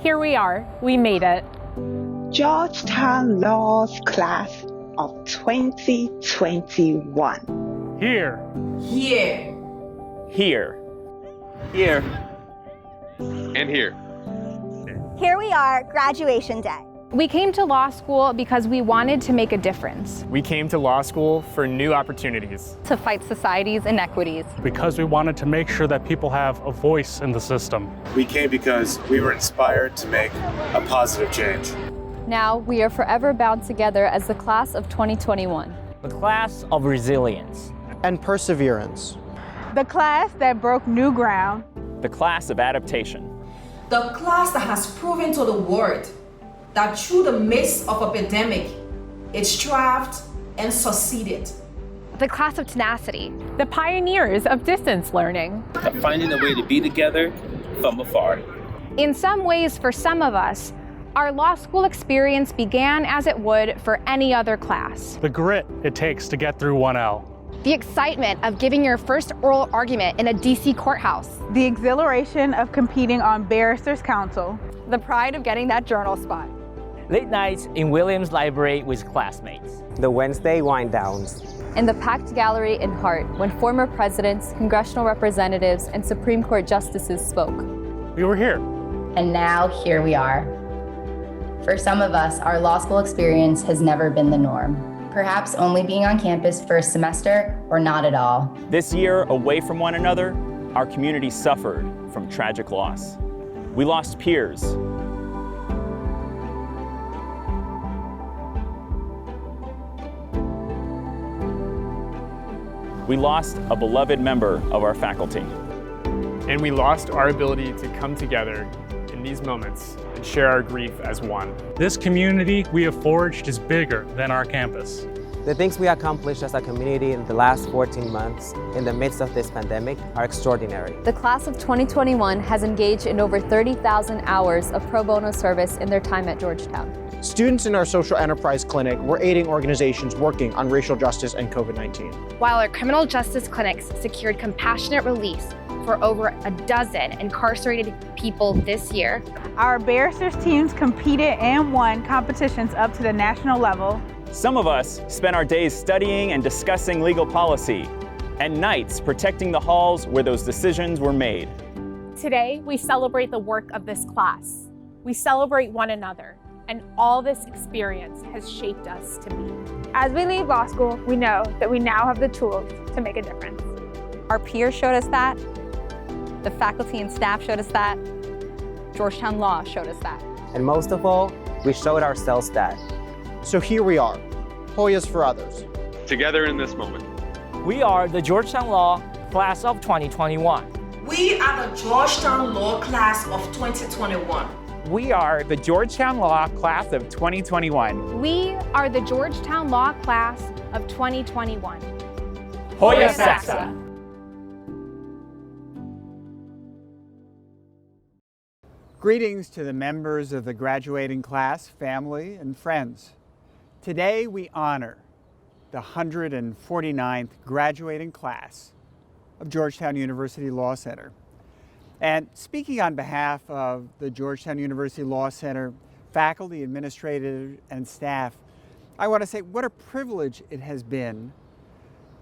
Here we are. We made it. Georgetown Law's class of 2021. Here. Here. Here. Here. And here. Here we are, graduation day. We came to law school because we wanted to make a difference. We came to law school for new opportunities. To fight society's inequities. Because we wanted to make sure that people have a voice in the system. We came because we were inspired to make a positive change. Now we are forever bound together as the class of 2021. The class of resilience. And perseverance. The class that broke new ground. The class of adaptation. The class that has proven to the world that through the midst of epidemic, it thrived and succeeded. The class of tenacity. The pioneers of distance learning. Of finding a way to be together from afar. In some ways, for some of us, our law school experience began as it would for any other class. The grit it takes to get through 1L. The excitement of giving your first oral argument in a DC courthouse. The exhilaration of competing on Barrister's Council. The pride of getting that journal spot. Late nights in Williams Library with classmates. The Wednesday wind downs. In the packed gallery in Hart when former presidents, congressional representatives, and Supreme Court justices spoke. We were here. And now here we are. For some of us, our law school experience has never been the norm. Perhaps only being on campus for a semester or not at all. This year, away from one another, our community suffered from tragic loss. We lost peers. We lost a beloved member of our faculty. And we lost our ability to come together in these moments and share our grief as one. This community we have forged is bigger than our campus. The things we accomplished as a community in the last 14 months in the midst of this pandemic are extraordinary. The class of 2021 has engaged in over 30,000 hours of pro bono service in their time at Georgetown. Students in our social enterprise clinic were aiding organizations working on racial justice and COVID-19. While our criminal justice clinics secured compassionate release for over a dozen incarcerated people this year. Our barristers teams competed and won competitions up to the national level. Some of us spent our days studying and discussing legal policy, and nights protecting the halls where those decisions were made. Today, we celebrate the work of this class. We celebrate one another, and all this experience has shaped us to be. As we leave law school, we know that we now have the tools to make a difference. Our peers showed us that. The faculty and staff showed us that. Georgetown Law showed us that. And most of all, we showed ourselves that. So here we are, Hoyas for others. Together in this moment. We are the Georgetown Law class of 2021. We are the Georgetown Law class of 2021. We are the Georgetown Law class of 2021. We are the Georgetown Law class of 2021. Hoya Saxa. Greetings to the members of the graduating class, family, and friends. Today we honor the 149th graduating class of Georgetown University Law Center. And speaking on behalf of the Georgetown University Law Center faculty, administrators, and staff, I want to say what a privilege it has been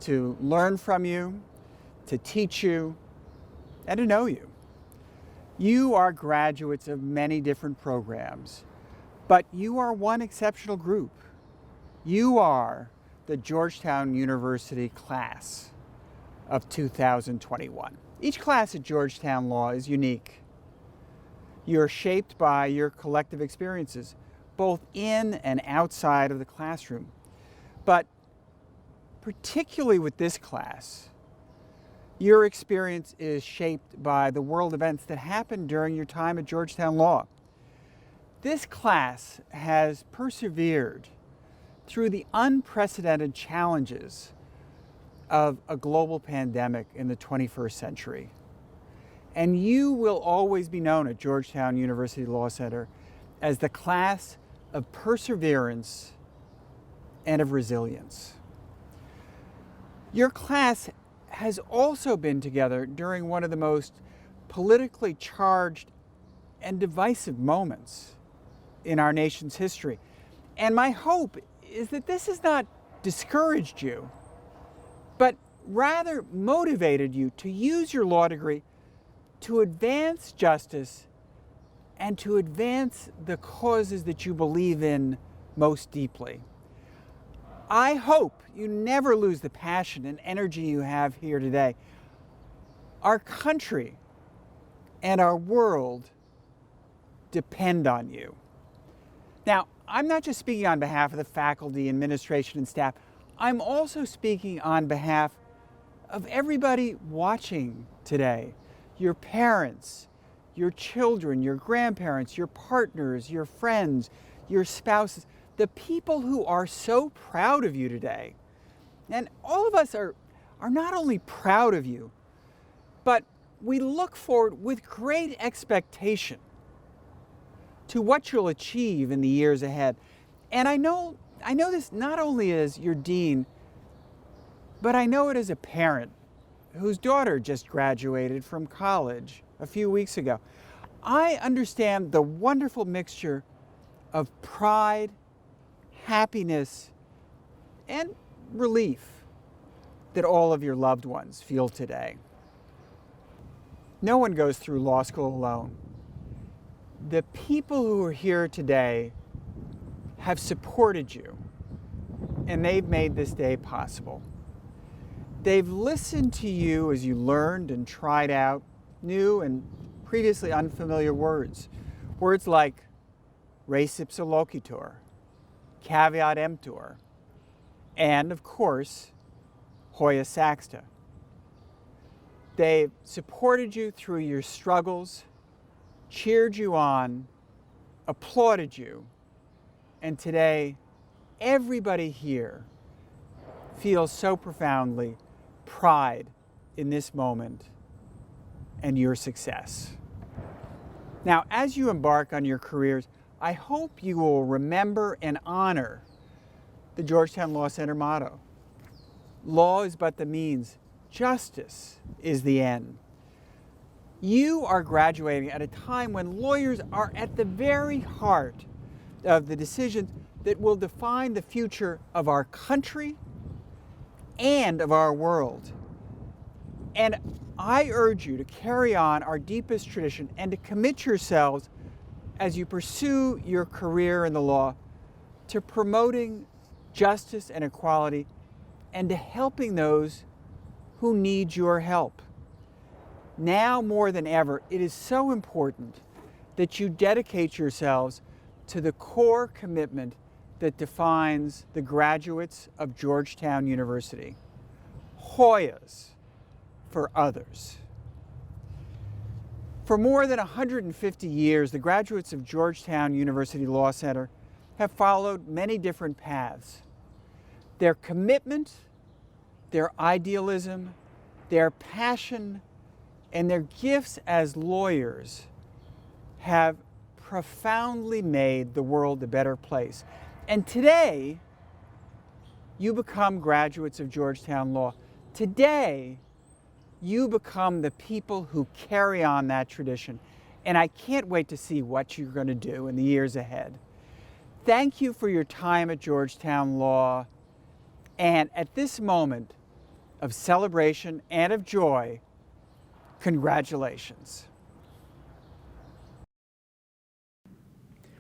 to learn from you, to teach you, and to know you. You are graduates of many different programs, but you are one exceptional group. You are the Georgetown University class of 2021. Each class at Georgetown Law is unique. You're shaped by your collective experiences, both in and outside of the classroom. But particularly with this class, your experience is shaped by the world events that happened during your time at Georgetown Law. This class has persevered through the unprecedented challenges of a global pandemic in the 21st century. And you will always be known at Georgetown University Law Center as the class of perseverance and of resilience. Your class has also been together during one of the most politically charged and divisive moments in our nation's history. And my hope is that this has not discouraged you, but rather motivated you to use your law degree to advance justice and to advance the causes that you believe in most deeply. I hope you never lose the passion and energy you have here today. Our country and our world depend on you. Now, I'm not just speaking on behalf of the faculty, administration, and staff. I'm also speaking on behalf of everybody watching today. Your parents, your children, your grandparents, your partners, your friends, your spouses, the people who are so proud of you today. And all of us are not only proud of you, but we look forward with great expectation to what you'll achieve in the years ahead. And I know this not only as your dean, but I know it as a parent whose daughter just graduated from college a few weeks ago. I understand the wonderful mixture of pride, happiness, and relief that all of your loved ones feel today. No one goes through law school alone. The people who are here today have supported you, and they've made this day possible. They've listened to you as you learned and tried out new and previously unfamiliar words. Words like res ipsa loquitur, caveat emptor, and of course, Hoya Saxta. They've supported you through your struggles, cheered you on, applauded you, and today, everybody here feels so profoundly pride in this moment and your success. Now, as you embark on your careers, I hope you will remember and honor the Georgetown Law Center motto. Law is but the means, justice is the end. You are graduating at a time when lawyers are at the very heart of the decisions that will define the future of our country and of our world. And I urge you to carry on our deepest tradition and to commit yourselves as you pursue your career in the law to promoting justice and equality and to helping those who need your help. Now more than ever, it is so important that you dedicate yourselves to the core commitment that defines the graduates of Georgetown University. Hoyas for others. For more than 150 years, the graduates of Georgetown University Law Center have followed many different paths. Their commitment, their idealism, their passion, and their gifts as lawyers have profoundly made the world a better place. And today, you become graduates of Georgetown Law. Today, you become the people who carry on that tradition. And I can't wait to see what you're going to do in the years ahead. Thank you for your time at Georgetown Law. And at this moment of celebration and of joy, congratulations.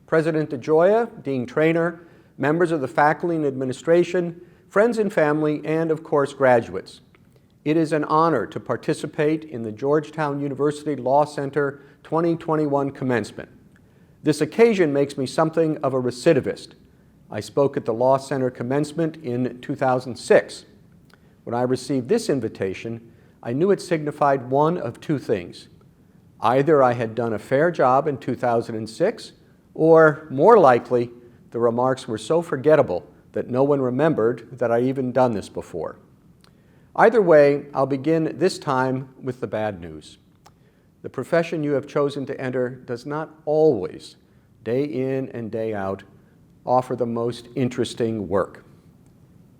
President DeGioia, Dean Traynor, members of the faculty and administration, friends and family, and of course graduates. It is an honor to participate in the Georgetown University Law Center 2021 commencement. This occasion makes me something of a recidivist. I spoke at the Law Center commencement in 2006. When I received this invitation, I knew it signified one of two things. Either I had done a fair job in 2006, or more likely, the remarks were so forgettable that no one remembered that I'd even done this before. Either way, I'll begin this time with the bad news. The profession you have chosen to enter does not always, day in and day out, offer the most interesting work.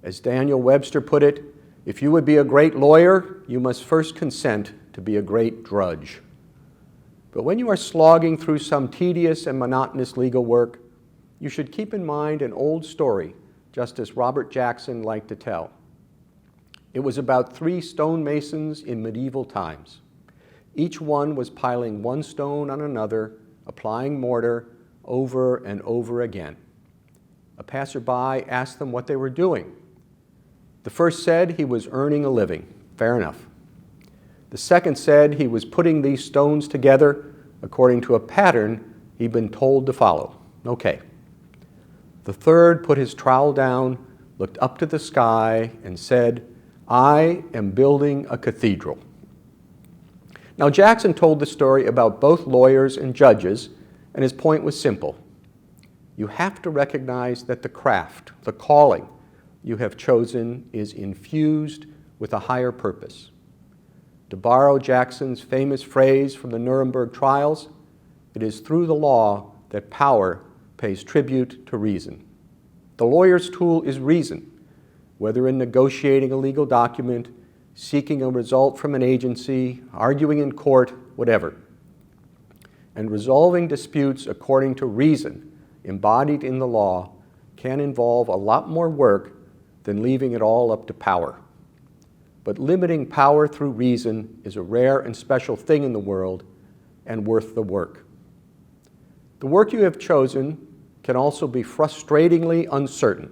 As Daniel Webster put it, if you would be a great lawyer, you must first consent to be a great drudge. But when you are slogging through some tedious and monotonous legal work, you should keep in mind an old story Justice Robert Jackson liked to tell. It was about 3 stonemasons in medieval times. Each one was piling one stone on another, applying mortar over and over again. A passerby asked them what they were doing. The first said he was earning a living. Fair enough. The second said he was putting these stones together according to a pattern he'd been told to follow. Okay. The third put his trowel down, looked up to the sky, and said, "I am building a cathedral." Now, Jackson told the story about both lawyers and judges, and his point was simple. You have to recognize that the craft, the calling you have chosen is infused with a higher purpose. To borrow Jackson's famous phrase from the Nuremberg trials, it is through the law that power pays tribute to reason. The lawyer's tool is reason, whether in negotiating a legal document, seeking a result from an agency, arguing in court, whatever. And resolving disputes according to reason embodied in the law can involve a lot more work than leaving it all up to power. But limiting power through reason is a rare and special thing in the world and worth the work. The work you have chosen can also be frustratingly uncertain.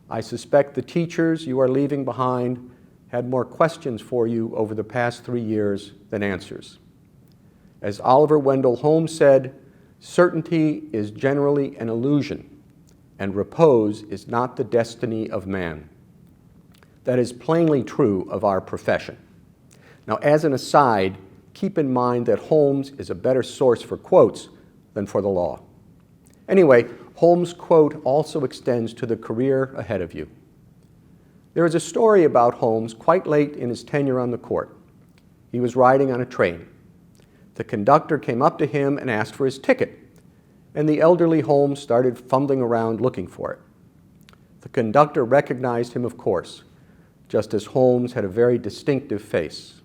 I suspect the teachers you are leaving behind had more questions for you over the past 3 years than answers. As Oliver Wendell Holmes said, certainty is generally an illusion, and repose is not the destiny of man. That is plainly true of our profession. Now, as an aside, keep in mind that Holmes is a better source for quotes than for the law. Anyway, Holmes' quote also extends to the career ahead of you. There is a story about Holmes quite late in his tenure on the court. He was riding on a train. The conductor came up to him and asked for his ticket, and the elderly Holmes started fumbling around looking for it. The conductor recognized him, of course. Justice Holmes had a very distinctive face.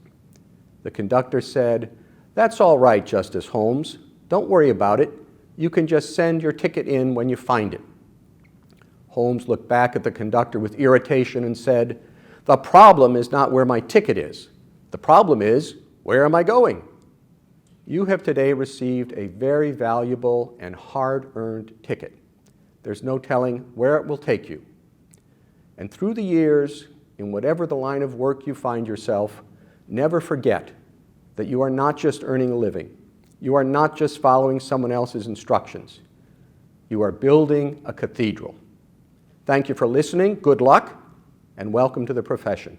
The conductor said, "That's all right, Justice Holmes. Don't worry about it. You can just send your ticket in when you find it." Holmes looked back at the conductor with irritation and said, "The problem is not where my ticket is. The problem is, where am I going?" You have today received a very valuable and hard-earned ticket. There's no telling where it will take you. And through the years, in whatever the line of work you find yourself, never forget that you are not just earning a living. You are not just following someone else's instructions. You are building a cathedral. Thank you for listening, good luck, and welcome to the profession.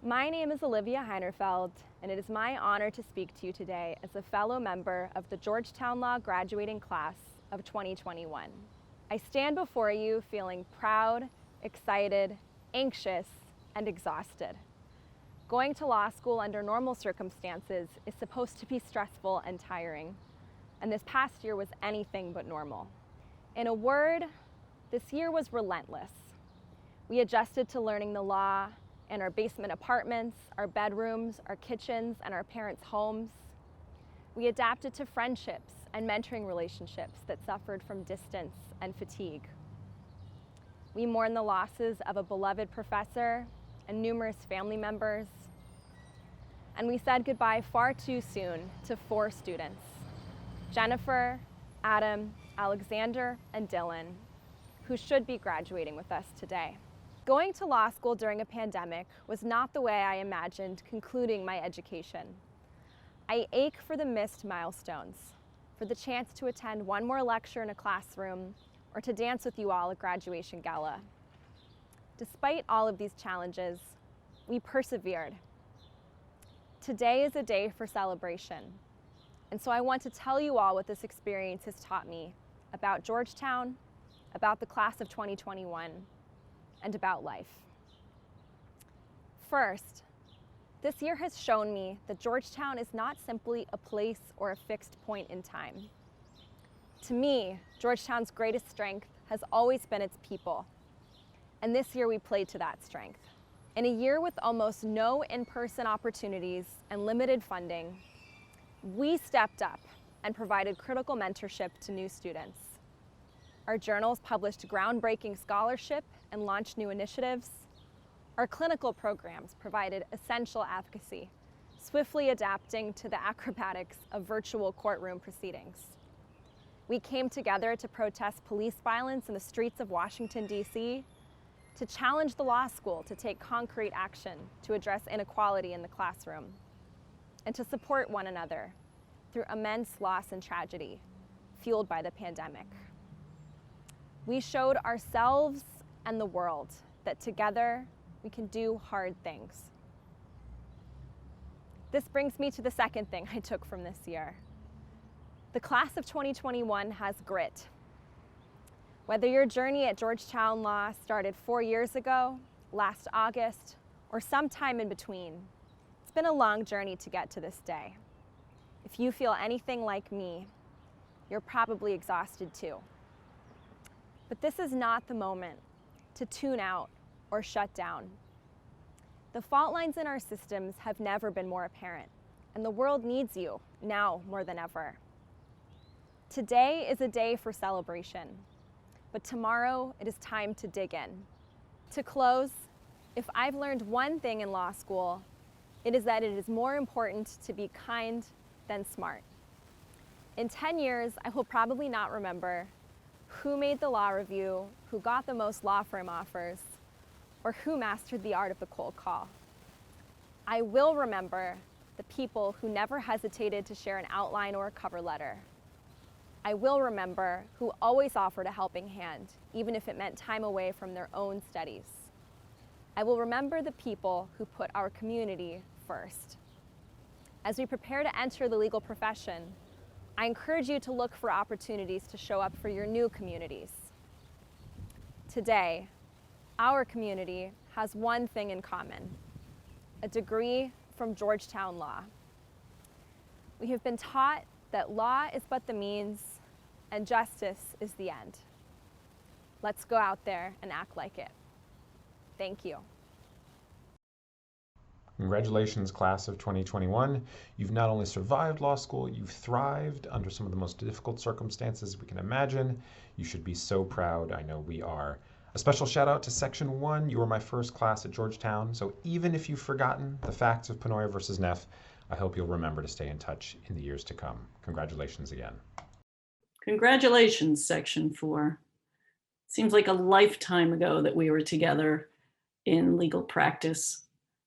My name is Olivia Hinerfeld, and it is my honor to speak to you today as a fellow member of the Georgetown Law graduating class of 2021. I stand before you feeling proud, excited, anxious, and exhausted. Going to law school under normal circumstances is supposed to be stressful and tiring, and this past year was anything but normal. In a word, this year was relentless. We adjusted to learning the law in our basement apartments, our bedrooms, our kitchens, and our parents' homes. We adapted to friendships and mentoring relationships that suffered from distance and fatigue. We mourned the losses of a beloved professor and numerous family members. And we said goodbye far too soon to 4 students, Jennifer, Adam, Alexander, and Dylan, who should be graduating with us today. Going to law school during a pandemic was not the way I imagined concluding my education. I ache for the missed milestones, for the chance to attend one more lecture in a classroom or to dance with you all at graduation gala. Despite all of these challenges, we persevered. Today is a day for celebration, and so I want to tell you all what this experience has taught me about Georgetown, about the class of 2021, and about life. First, this year has shown me that Georgetown is not simply a place or a fixed point in time. To me, Georgetown's greatest strength has always been its people. And this year we played to that strength. In a year with almost no in-person opportunities and limited funding, we stepped up and provided critical mentorship to new students. Our journals published groundbreaking scholarship and launched new initiatives. Our clinical programs provided essential advocacy, swiftly adapting to the acrobatics of virtual courtroom proceedings. We came together to protest police violence in the streets of Washington, D.C., to challenge the law school to take concrete action to address inequality in the classroom, and to support one another through immense loss and tragedy fueled by the pandemic. We showed ourselves and the world that together we can do hard things. This brings me to the second thing I took from this year. The class of 2021 has grit. Whether your journey at Georgetown Law started 4 years ago, last August, or sometime in between, it's been a long journey to get to this day. If you feel anything like me, you're probably exhausted too. But this is not the moment to tune out or shut down. The fault lines in our systems have never been more apparent, and the world needs you now more than ever. Today is a day for celebration, but tomorrow it is time to dig in. To close, if I've learned one thing in law school, it is that it is more important to be kind than smart. In 10 years, I will probably not remember who made the law review, who got the most law firm offers, or who mastered the art of the cold call. I will remember the people who never hesitated to share an outline or a cover letter. I will remember who always offered a helping hand, even if it meant time away from their own studies. I will remember the people who put our community first. As we prepare to enter the legal profession, I encourage you to look for opportunities to show up for your new communities. Today, our community has one thing in common: a degree from Georgetown Law. We have been taught that law is but the means and justice is the end. Let's go out there and act like it. Thank you. Congratulations, class of 2021. You've not only survived law school, you've thrived under some of the most difficult circumstances we can imagine. You should be so proud. I know we are. A special shout out to Section 1. You were my first class at Georgetown, so even if you've forgotten the facts of Penoya versus Neff, I hope you'll remember to stay in touch in the years to come. Congratulations again. Congratulations, Section 4. Seems like a lifetime ago that we were together in legal practice,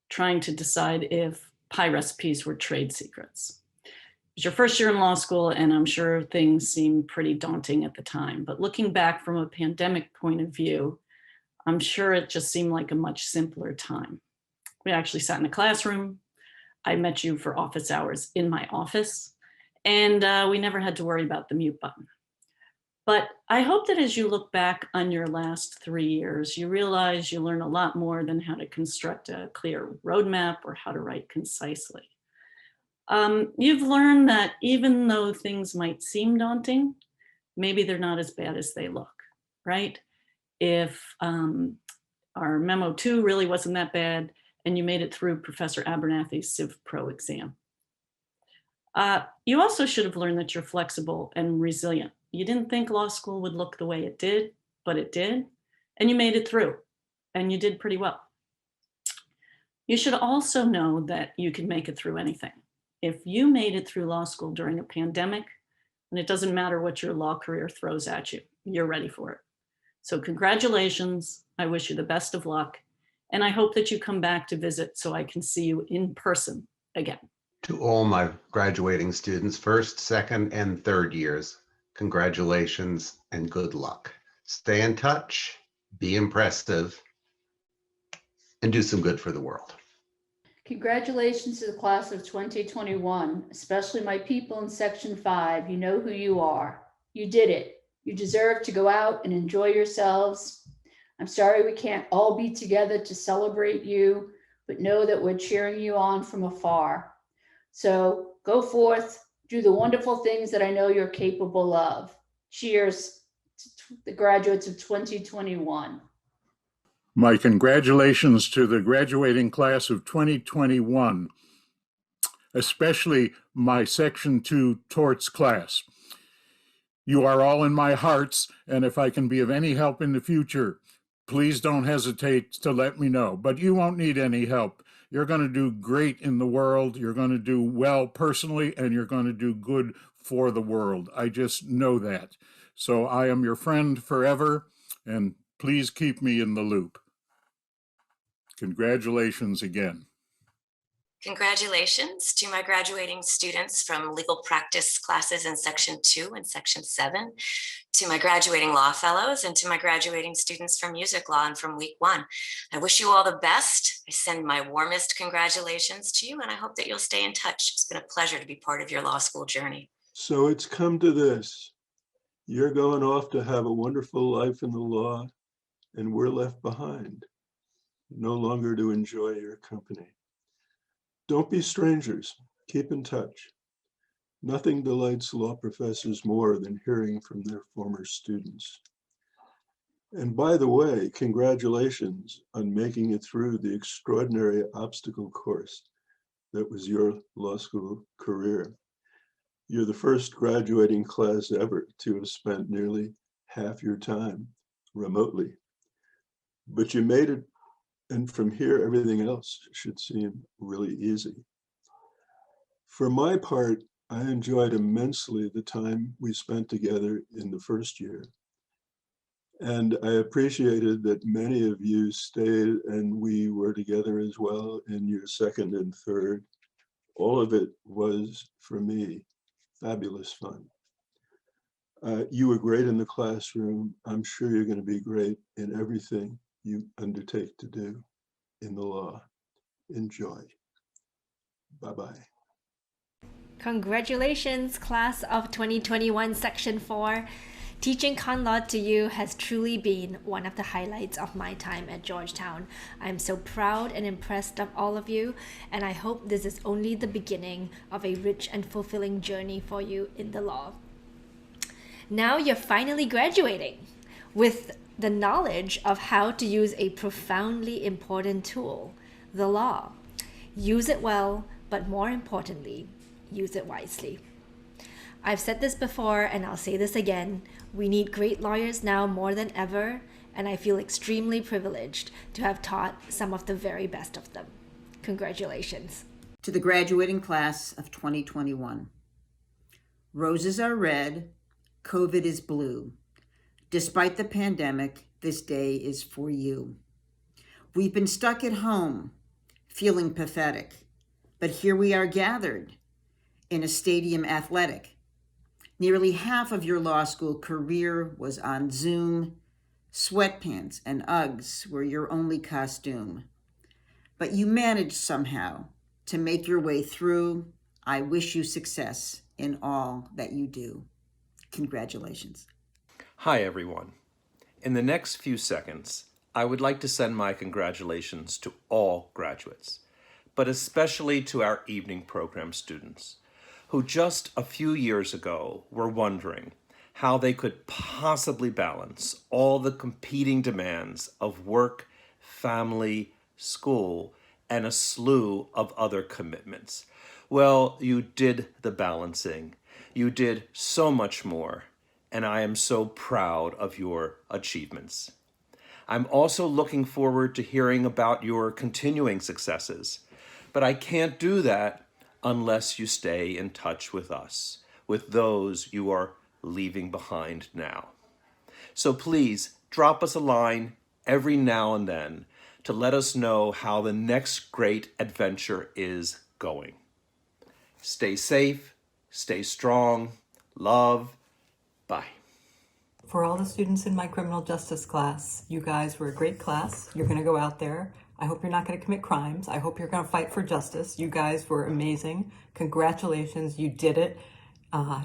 trying to decide if pie recipes were trade secrets. It was your first year in law school, and I'm sure things seemed pretty daunting at the time. But looking back from a pandemic point of view, I'm sure it just seemed like a much simpler time. We actually sat in a classroom. I met you for office hours in my office, and we never had to worry about the mute button. But I hope that as you look back on your last 3 years, you realize you learn a lot more than how to construct a clear roadmap or how to write concisely. You've learned that even though things might seem daunting, maybe they're not as bad as they look, right? If our memo 2 really wasn't that bad and you made it through Professor Abernathy's Civ Pro exam. You also should have learned that you're flexible and resilient. You didn't think law school would look the way it did, but it did, and you made it through, and you did pretty well. You should also know that you can make it through anything. If you made it through law school during a pandemic, and it doesn't matter what your law career throws at you, you're ready for it. So congratulations, I wish you the best of luck, and I hope that you come back to visit so I can see you in person again. To all my graduating students, first, second, and third years, congratulations and good luck. Stay in touch, be impressive, and do some good for the world. Congratulations to the class of 2021, especially my people in Section 5. You know who you are. You did it. You deserve to go out and enjoy yourselves. I'm sorry we can't all be together to celebrate you, but know that we're cheering you on from afar. So go forth, do the wonderful things that I know you're capable of. Cheers to the graduates of 2021. My congratulations to the graduating class of 2021, especially my Section 2 torts class. You are all in my hearts, and if I can be of any help in the future, please don't hesitate to let me know. But you won't need any help. You're going to do great in the world. You're going to do well personally, and you're going to do good for the world. I just know that. So I am your friend forever, and please keep me in the loop. Congratulations again. Congratulations to my graduating students from legal practice classes in Section 2 and Section 7, to my graduating law fellows, and to my graduating students from music law and from week 1. I wish you all the best. I send my warmest congratulations to you, and I hope that you'll stay in touch. It's been a pleasure to be part of your law school journey. So it's come to this. You're going off to have a wonderful life in the law, and we're left behind, no longer to enjoy your company. Don't be strangers. Keep in touch. Nothing delights law professors more than hearing from their former students. And by the way, congratulations on making it through the extraordinary obstacle course that was your law school career. You're the first graduating class ever to have spent nearly half your time remotely. But you made it, and from here, everything else should seem really easy. For my part, I enjoyed immensely the time we spent together in the first year. And I appreciated that many of you stayed and we were together as well in your second and third. All of it was, for me, fabulous fun. You were great in the classroom. I'm sure you're going to be great in everything you undertake to do in the law. Enjoy. Bye-bye. Congratulations, class of 2021, Section 4. Teaching con law to you has truly been one of the highlights of my time at Georgetown. I'm so proud and impressed of all of you, and I hope this is only the beginning of a rich and fulfilling journey for you in the law. Now you're finally graduating with the knowledge of how to use a profoundly important tool, the law. Use it well, but more importantly, use it wisely. I've said this before and I'll say this again. We need great lawyers now more than ever, and I feel extremely privileged to have taught some of the very best of them. Congratulations. To the graduating class of 2021. Roses are red, COVID is blue. Despite the pandemic, this day is for you. We've been stuck at home, feeling pathetic, but here we are gathered in a stadium athletic. Nearly half of your law school career was on Zoom. Sweatpants and Uggs were your only costume. But you managed somehow to make your way through. I wish you success in all that you do. Congratulations. Hi, everyone. In the next few seconds, I would like to send my congratulations to all graduates, but especially to our evening program students, who just a few years ago were wondering how they could possibly balance all the competing demands of work, family, school, and a slew of other commitments. Well, you did the balancing. You did so much more, and I am so proud of your achievements. I'm also looking forward to hearing about your continuing successes, but I can't do that unless you stay in touch with us, with those you are leaving behind now. So please drop us a line every now and then to let us know how the next great adventure is going. Stay safe, stay strong, love, bye. For all the students in my criminal justice class, you guys were a great class. You're going to go out there. I hope you're not going to commit crimes. I hope you're going to fight for justice. You guys were amazing. Congratulations, you did it.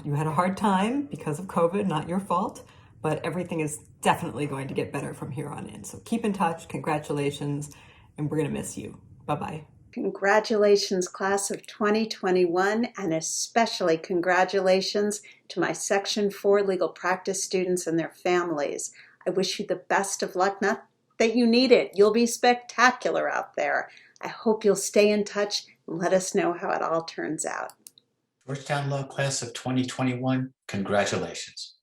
You had a hard time because of COVID, not your fault, but everything is definitely going to get better from here on in. So keep in touch, congratulations, and we're going to miss you. Bye-bye. Congratulations, class of 2021, and especially congratulations to my Section 4 legal practice students and their families. I wish you the best of luck, not that you need it. You'll be spectacular out there. I hope you'll stay in touch and let us know how it all turns out. Georgetown Law Class of 2021, congratulations.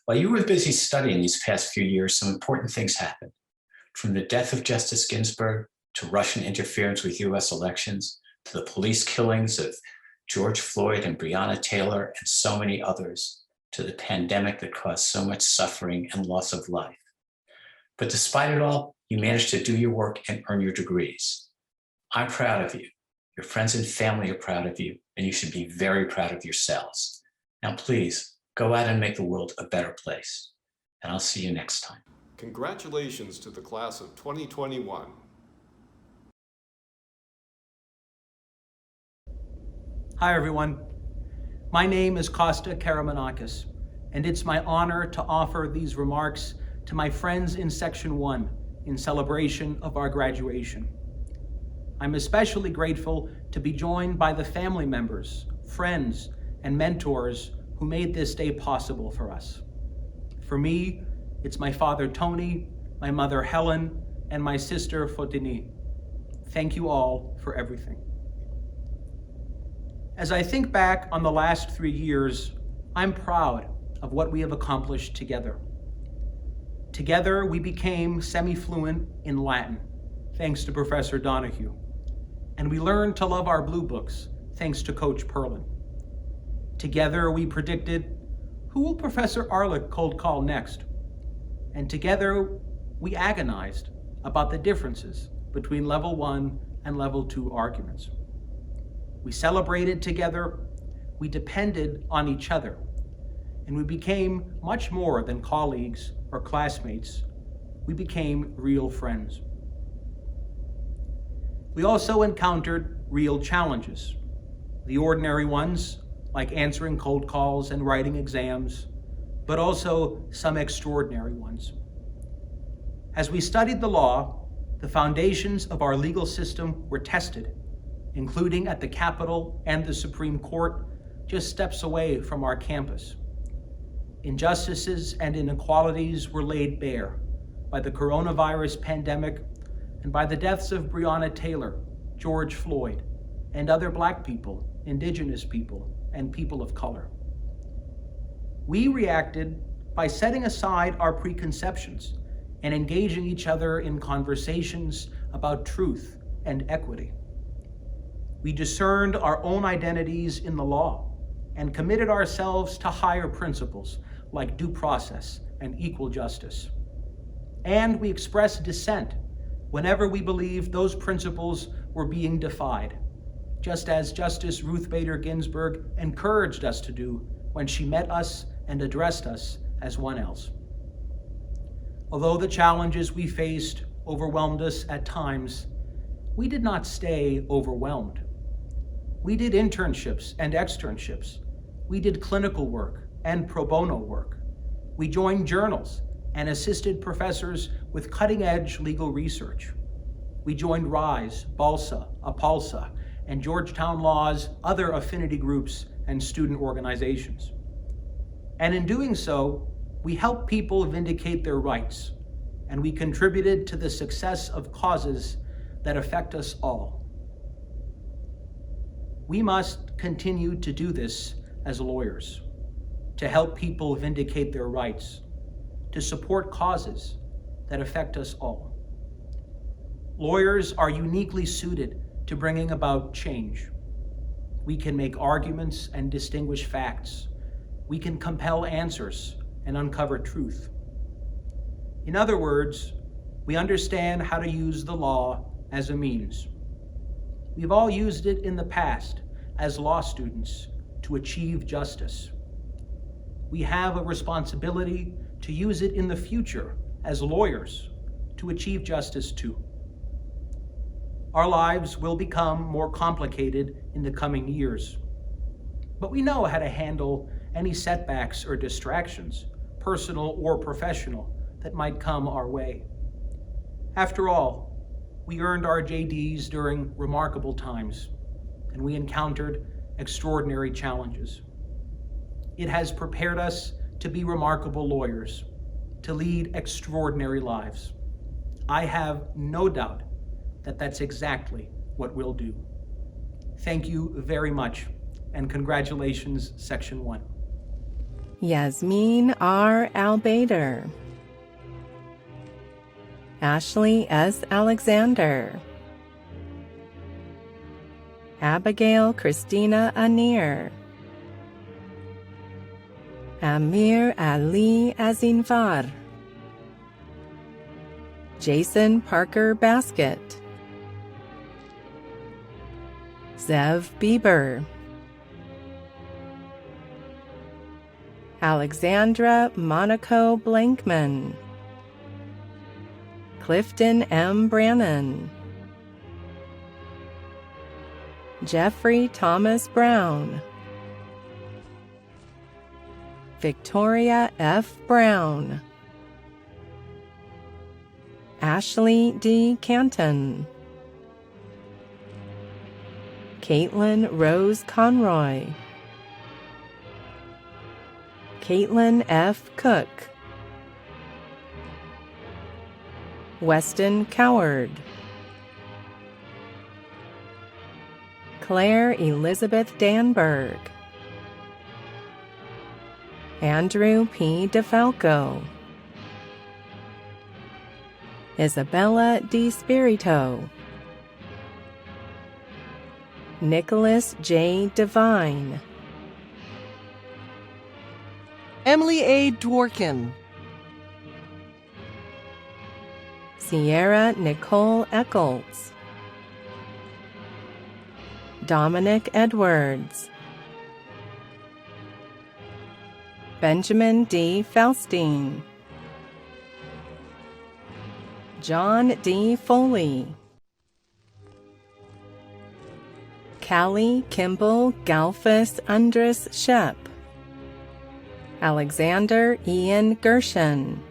While you were busy studying these past few years, some important things happened. From the death of Justice Ginsburg, to Russian interference with US elections, to the police killings of George Floyd and Breonna Taylor and so many others, to the pandemic that caused so much suffering and loss of life. But despite it all, you managed to do your work and earn your degrees. I'm proud of you. Your friends and family are proud of you, and you should be very proud of yourselves. Now, please, go out and make the world a better place. And I'll see you next time. Congratulations to the class of 2021. Hi, everyone. My name is Costa Karamanakis, and it's my honor to offer these remarks to my friends in Section 1 in celebration of our graduation. I'm especially grateful to be joined by the family members, friends, and mentors who made this day possible for us. For me, it's my father, Tony, my mother, Helen, and my sister, Fotini. Thank you all for everything. As I think back on the last 3 years, I'm proud of what we have accomplished together. Together, we became semi-fluent in Latin, thanks to Professor Donahoe. And we learned to love our blue books, thanks to Coach Perlin. Together, we predicted, who will Professor Arlick cold call next? And together, we agonized about the differences between level 1 and level 2 arguments. We celebrated together, we depended on each other, and we became much more than colleagues or classmates. We became real friends. We also encountered real challenges, the ordinary ones, like answering cold calls and writing exams, but also some extraordinary ones. As we studied the law, the foundations of our legal system were tested, including at the Capitol and the Supreme Court, just steps away from our campus. Injustices and inequalities were laid bare by the coronavirus pandemic and by the deaths of Breonna Taylor, George Floyd, and other Black people, Indigenous people, and people of color. We reacted by setting aside our preconceptions and engaging each other in conversations about truth and equity. We discerned our own identities in the law and committed ourselves to higher principles like due process and equal justice. And we expressed dissent whenever we believed those principles were being defied, just as Justice Ruth Bader Ginsburg encouraged us to do when she met us and addressed us as one else. Although the challenges we faced overwhelmed us at times, we did not stay overwhelmed. We did internships and externships. We did clinical work and pro bono work. We joined journals and assisted professors with cutting-edge legal research. We joined RISE, BALSA, APALSA, and Georgetown Law's other affinity groups and student organizations. And in doing so, we helped people vindicate their rights, and we contributed to the success of causes that affect us all. We must continue to do this as lawyers, to help people vindicate their rights, to support causes that affect us all. Lawyers are uniquely suited to bringing about change. We can make arguments and distinguish facts. We can compel answers and uncover truth. In other words, we understand how to use the law as a means. We've all used it in the past as law students to achieve justice. We have a responsibility to use it in the future as lawyers to achieve justice too. Our lives will become more complicated in the coming years, but we know how to handle any setbacks or distractions, personal or professional, that might come our way. After all, we earned our JDs during remarkable times, and we encountered extraordinary challenges. It has prepared us to be remarkable lawyers, to lead extraordinary lives. I have no doubt that that's exactly what we'll do. Thank you very much, and congratulations, Section 1. Yasmin R. Albader, Ashley S. Alexander, Abigail Christina Anir, Amir Ali Azinvar, Jason Parker Basket, Zev Bieber, Alexandra Monaco Blankman, Clifton M. Brannon, Jeffrey Thomas Brown, Victoria F. Brown, Ashley D. Canton, Caitlin Rose Conroy, Caitlin F. Cook, Weston Coward, Claire Elizabeth Danberg, Andrew P. DeFalco, Isabella D. Spirito, Nicholas J. Devine, Emily A. Dworkin, Sierra Nicole Eccles, Dominic Edwards, Benjamin D. Faustine, John D. Foley, Callie Kimball Galfus Undris Shep, Alexander Ian Gershon,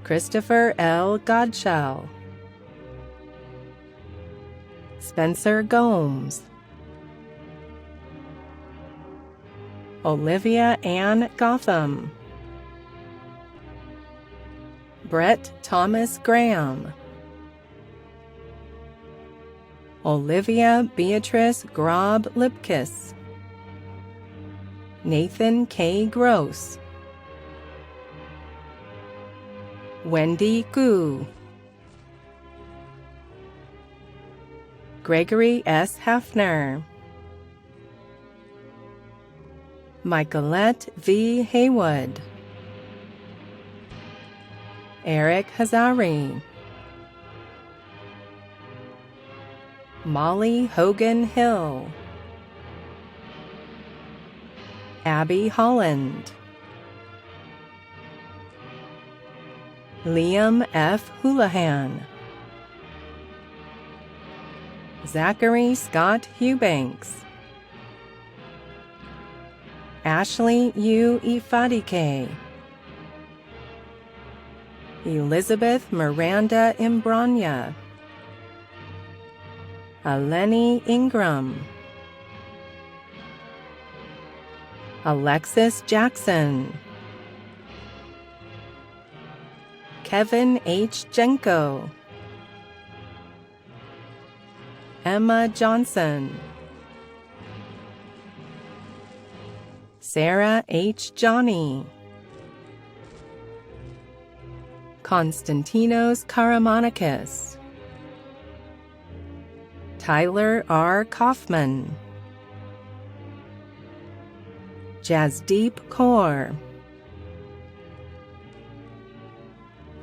Christopher L. Godshall, Spencer Gomes, Olivia Ann Gotham, Brett Thomas Graham, Olivia Beatrice Grob Lipkiss, Nathan K. Gross, Wendy Gu, Gregory S. Hafner, Michaelette V. Haywood, Eric Hazari, Molly Hogan Hill, Abby Holland, Liam F. Houlihan, Zachary Scott Eubanks, Ashley U. Ifadike, Elizabeth Miranda Imbrania, Eleni Ingram, Alexis Jackson, Kevin H. Jenko, Emma Johnson, Sarah H. Johnny, Konstantinos Karamonikis, Tyler R. Kaufman, Jasdeep Kaur,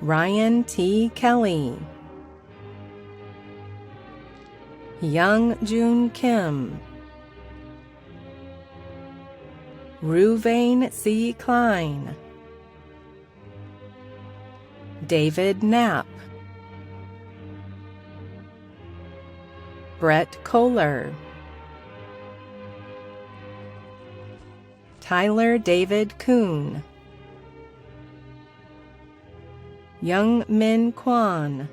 Ryan T. Kelly, Young Jun Kim, Ruvain C. Klein, David Knapp, Brett Kohler, Tyler David Kuhn, Young Min Kwan,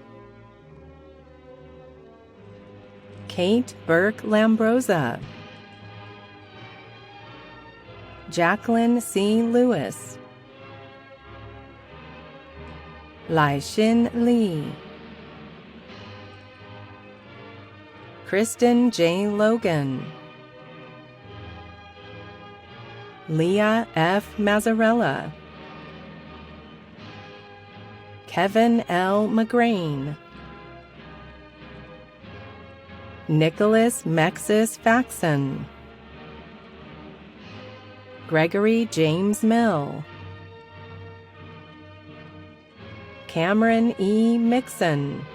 Kate Burke Lambrosa, Jacqueline C. Lewis, Lai Xin Li, Kristen J. Logan, Leah F. Mazzarella, Kevin L. McGrain, Nicholas Mexis Faxon, Gregory James Mill, Cameron E. Mixon,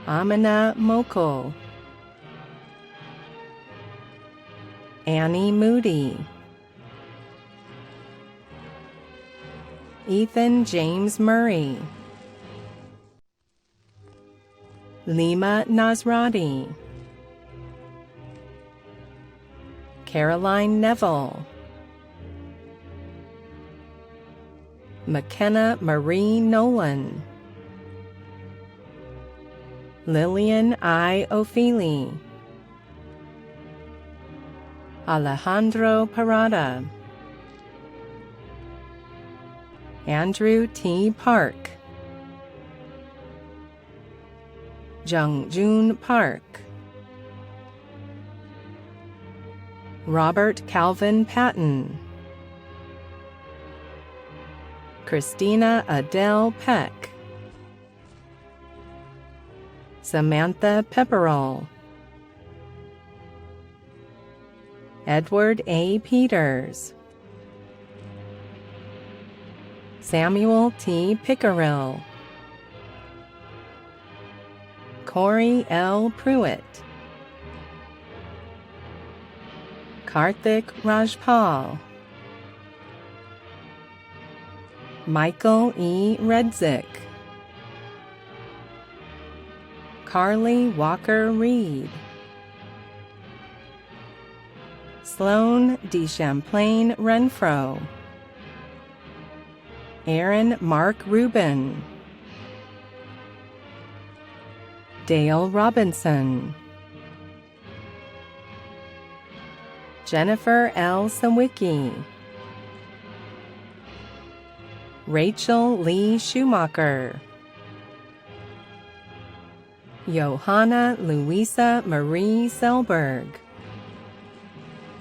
Amina Mokul, Annie Moody, Ethan James Murray, Lima Nasrati, Caroline Neville, McKenna Marie Nolan, Lillian I. Ofili, Alejandro Parada, Andrew T. Park, Jung-Jun Park, Robert Calvin Patton, Christina Adele Peck, Samantha Pepperell, Edward A. Peters, Samuel T. Pickerill, Corey L. Pruitt, Karthik Rajpal, Michael E. Redzik, Carly Walker Reed, Sloan D. Champlain Renfro, Aaron Mark Rubin, Dale Robinson, Jennifer L. Sawicki, Rachel Lee Schumacher, Johanna Louisa Marie Selberg,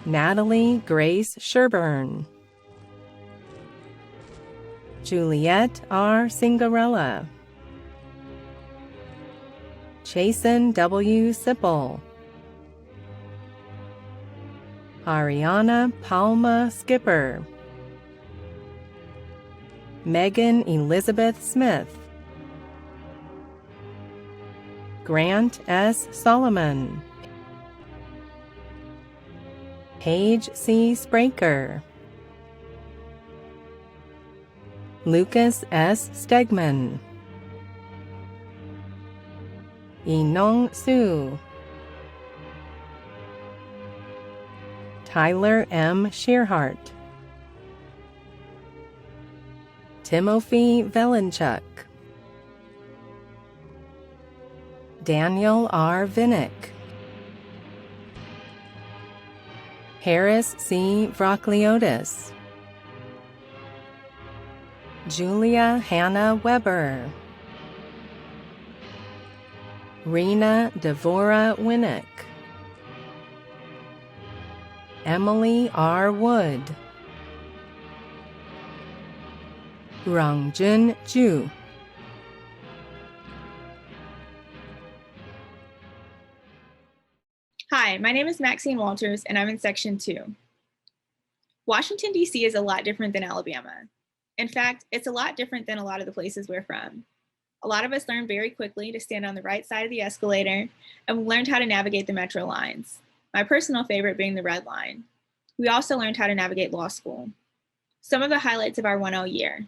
Natalie Grace Sherburne, Juliet R. Cingarella, Chasen W. Sipple, Ariana Palma Skipper, Megan Elizabeth Smith, Grant S. Solomon, Paige C. Spraker, Lucas S. Stegman, Enong Su, Tyler M. Shearhart, Timothy Velenchuk, Daniel R. Vinnick, Harris C. Vrocliotis, Julia Hannah Weber, Rena Devora Winnick, Emily R. Wood, Rangjun Ju. Hi, my name is Maxine Walters, and I'm in Section 2. Washington, D.C. is a lot different than Alabama. In fact, it's a lot different than a lot of the places we're from. A lot of us learned very quickly to stand on the right side of the escalator, and we learned how to navigate the metro lines, my personal favorite being the Red Line. We also learned how to navigate law school. Some of the highlights of our 1.0 year: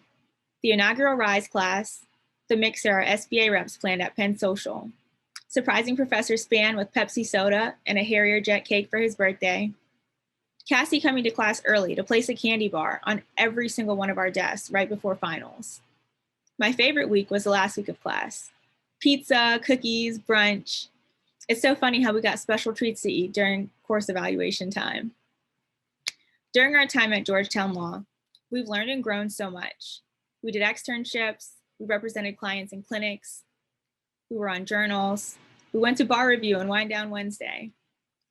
the inaugural RISE class, the mixer our SBA reps planned at Penn Social, surprising Professor Span with Pepsi soda and a Harrier jet cake for his birthday, Cassie coming to class early to place a candy bar on every single one of our desks right before finals. My favorite week was the last week of class. Pizza, cookies, brunch. It's so funny how we got special treats to eat during course evaluation time. During our time at Georgetown Law, we've learned and grown so much. We did externships, we represented clients in clinics, we were on journals, we went to bar review and Wine Down Wednesday.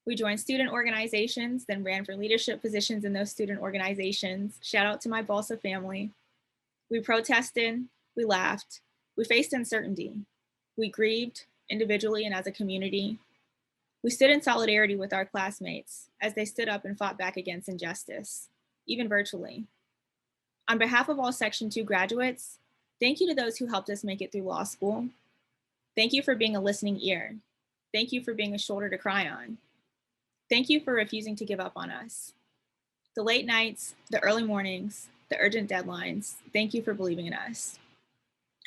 We joined student organizations, then ran for leadership positions in those student organizations. Shout out to my Balsa family. We protested, we laughed, we faced uncertainty. We grieved individually and as a community. We stood in solidarity with our classmates as they stood up and fought back against injustice, even virtually. On behalf of all Section 2 graduates, thank you to those who helped us make it through law school. Thank you for being a listening ear. Thank you for being a shoulder to cry on. Thank you for refusing to give up on us. The late nights, the early mornings, the urgent deadlines, thank you for believing in us.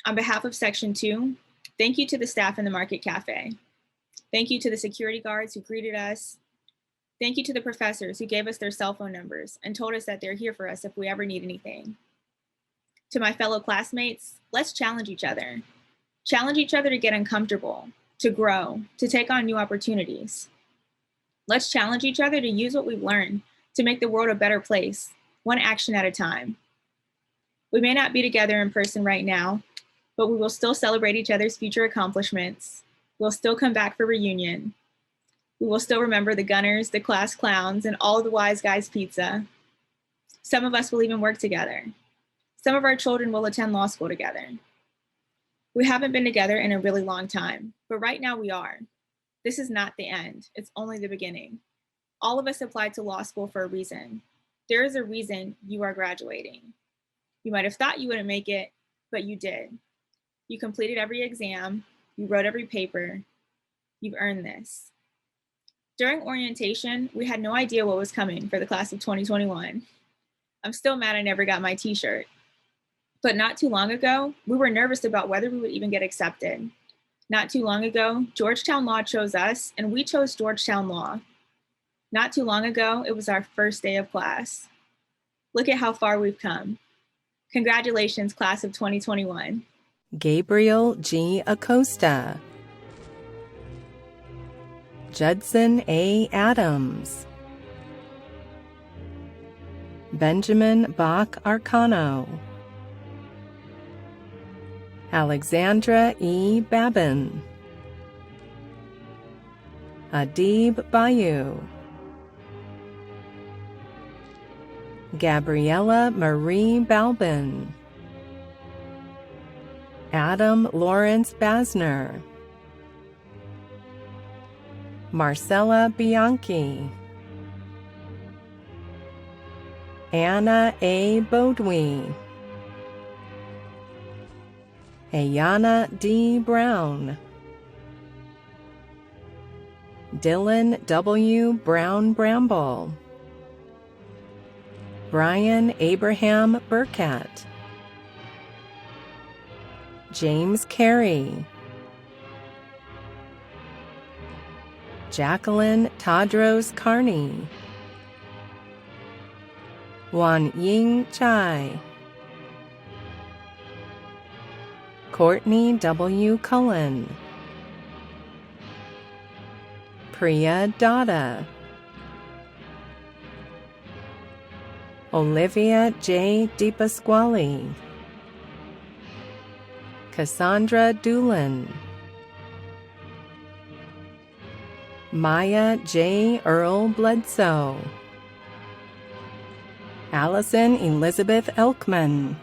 On behalf of Section 2, thank you to the staff in the Market Cafe. Thank you to the security guards who greeted us. Thank you to the professors who gave us their cell phone numbers and told us that they're here for us if we ever need anything. To my fellow classmates, let's challenge each other. Challenge each other to get uncomfortable, to grow, to take on new opportunities. Let's challenge each other to use what we've learned to make the world a better place, one action at a time. We may not be together in person right now, but we will still celebrate each other's future accomplishments. We'll still come back for reunion. We will still remember the gunners, the class clowns, and all of the wise guys pizza. Some of us will even work together. Some of our children will attend law school together. We haven't been together in a really long time, but right now we are. This is not the end, it's only the beginning. All of us applied to law school for a reason. There is a reason you are graduating. You might have thought you wouldn't make it, but you did. You completed every exam, you wrote every paper, you've earned this. During orientation, we had no idea what was coming for the class of 2021. I'm still mad I never got my t-shirt. But not too long ago, we were nervous about whether we would even get accepted. Not too long ago, Georgetown Law chose us, and we chose Georgetown Law. Not too long ago, it was our first day of class. Look at how far we've come. Congratulations, class of 2021. Gabriel G. Acosta, Judson A. Adams, Benjamin Bach Arcano, Alexandra E. Babin, Adib Bayou, Gabriella Marie Balbin, Adam Lawrence Basner, Marcella Bianchi, Anna A. Bodwe, Ayana D. Brown, Dylan W. Brown Bramble, Brian Abraham Burkett, James Carey, Jacqueline Tadros Carney, Wan Ying Chai, Courtney W. Cullen, Priya Dada, Olivia J. DiPasquale, Cassandra Doolin, Maya J. Earl Bledsoe, Allison Elizabeth Elkman,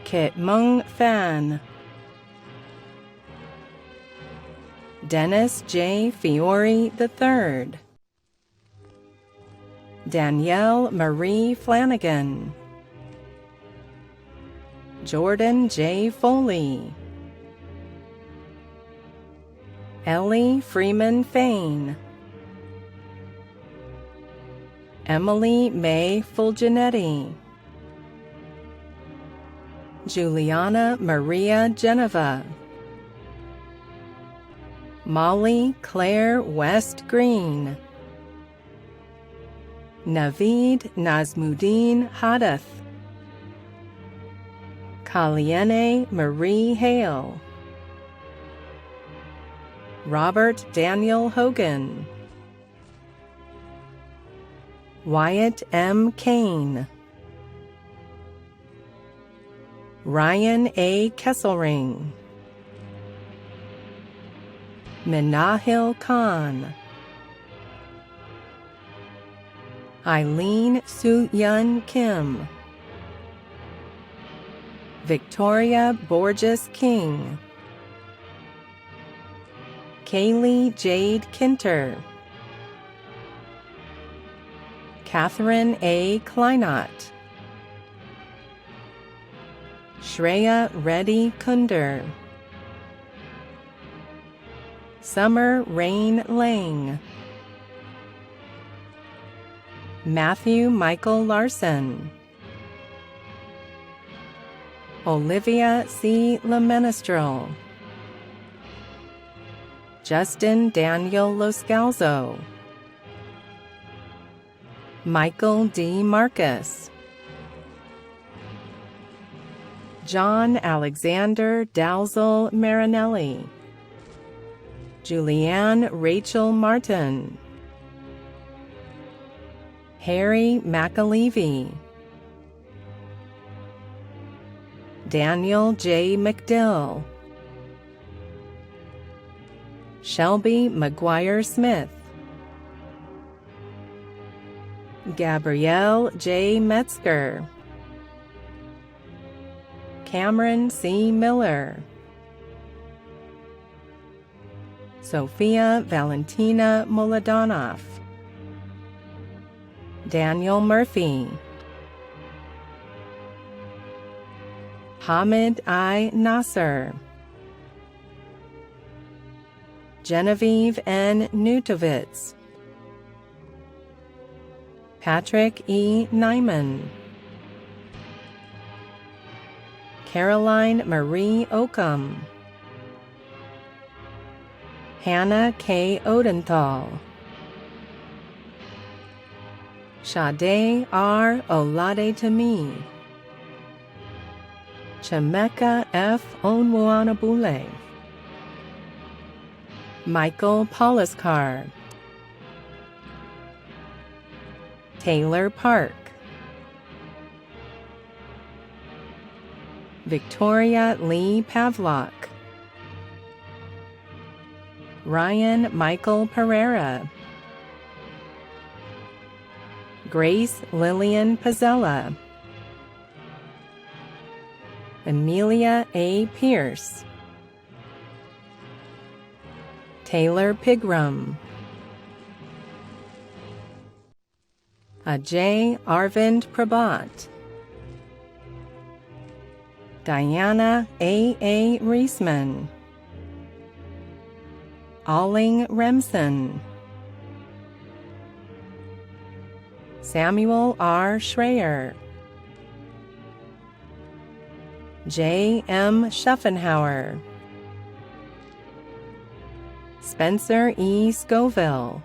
Kit Mung Fan, Dennis J. Fiore III, Danielle Marie Flanagan, Jordan J. Foley, Ellie Freeman Fain, Emily May Fulginetti, Juliana Maria Geneva, Molly Claire West Green, Naveed Nazmuddin Hadath, Kaliene Marie Hale, Robert Daniel Hogan, Wyatt M. Kane, Ryan A. Kesselring, Minahil Khan, Eileen Soo-Yun Kim, Victoria Borges King, Kaylee Jade Kinter, Catherine A. Kleinott, Shreya Reddy Kunder, Summer Rain Lang, Matthew Michael Larson, Olivia C. Lemenestrel, Justin Daniel Loscalzo, Michael D. Marcus, John Alexander Dalzell Marinelli, Julianne Rachel Martin, Harry McAlevey, Daniel J. McDill, Shelby McGuire Smith, Gabrielle J. Metzger, Cameron C. Miller, Sophia Valentina Moladonoff, Daniel Murphy, Hamid I. Nasser, Genevieve N. Nutovitz, Patrick E. Nyman, Caroline Marie Oakham, Hannah K. Odenthal, Sade R. Oladetemi, Chemeka F. Onwuanabule, Michael Poliskar, Taylor Park, Victoria Lee Pavlok, Ryan Michael Pereira, Grace Lillian Pizzella, Amelia A. Pierce, Taylor Pigram, Ajay Arvind Prabhat, Diana A. Reisman, Alling Remsen, Samuel R. Schreier, J. M. Schaffenhauer, Spencer E. Scoville,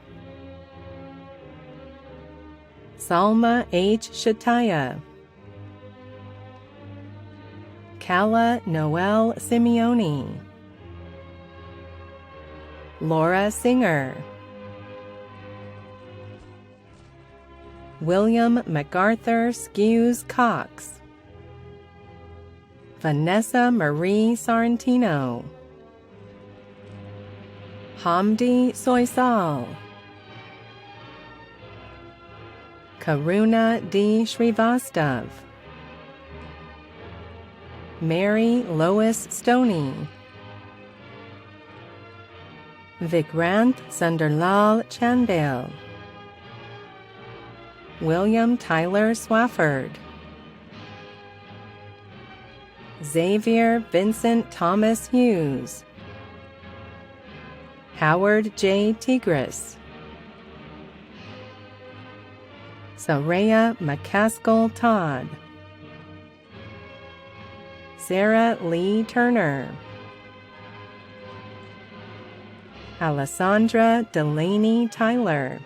Salma H. Shataya, Kala Noel Simeone, Laura Singer, William MacArthur Skews Cox, Vanessa Marie Sorrentino, Hamdi Soysal, Karuna D. Srivastav, Mary Lois Stoney, Vikrant Sunderlal Chandale, William Tyler Swafford, Xavier Vincent Thomas Hughes, Howard J. Tigris, Saraya McCaskill Todd, Sarah Lee Turner, Alessandra Delaney Tyler,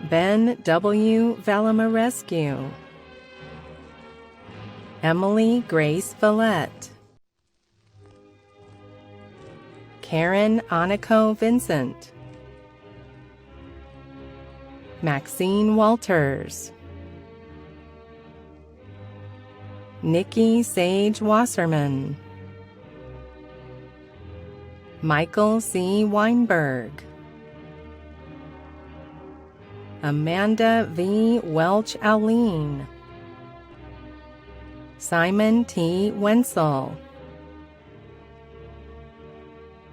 Ben W. Valamarescu, Emily Grace Villette, Karen Aniko Vincent, Maxine Walters, Nikki Sage Wasserman, Michael C. Weinberg, Amanda V. Welch-Aline, Simon T. Wenzel,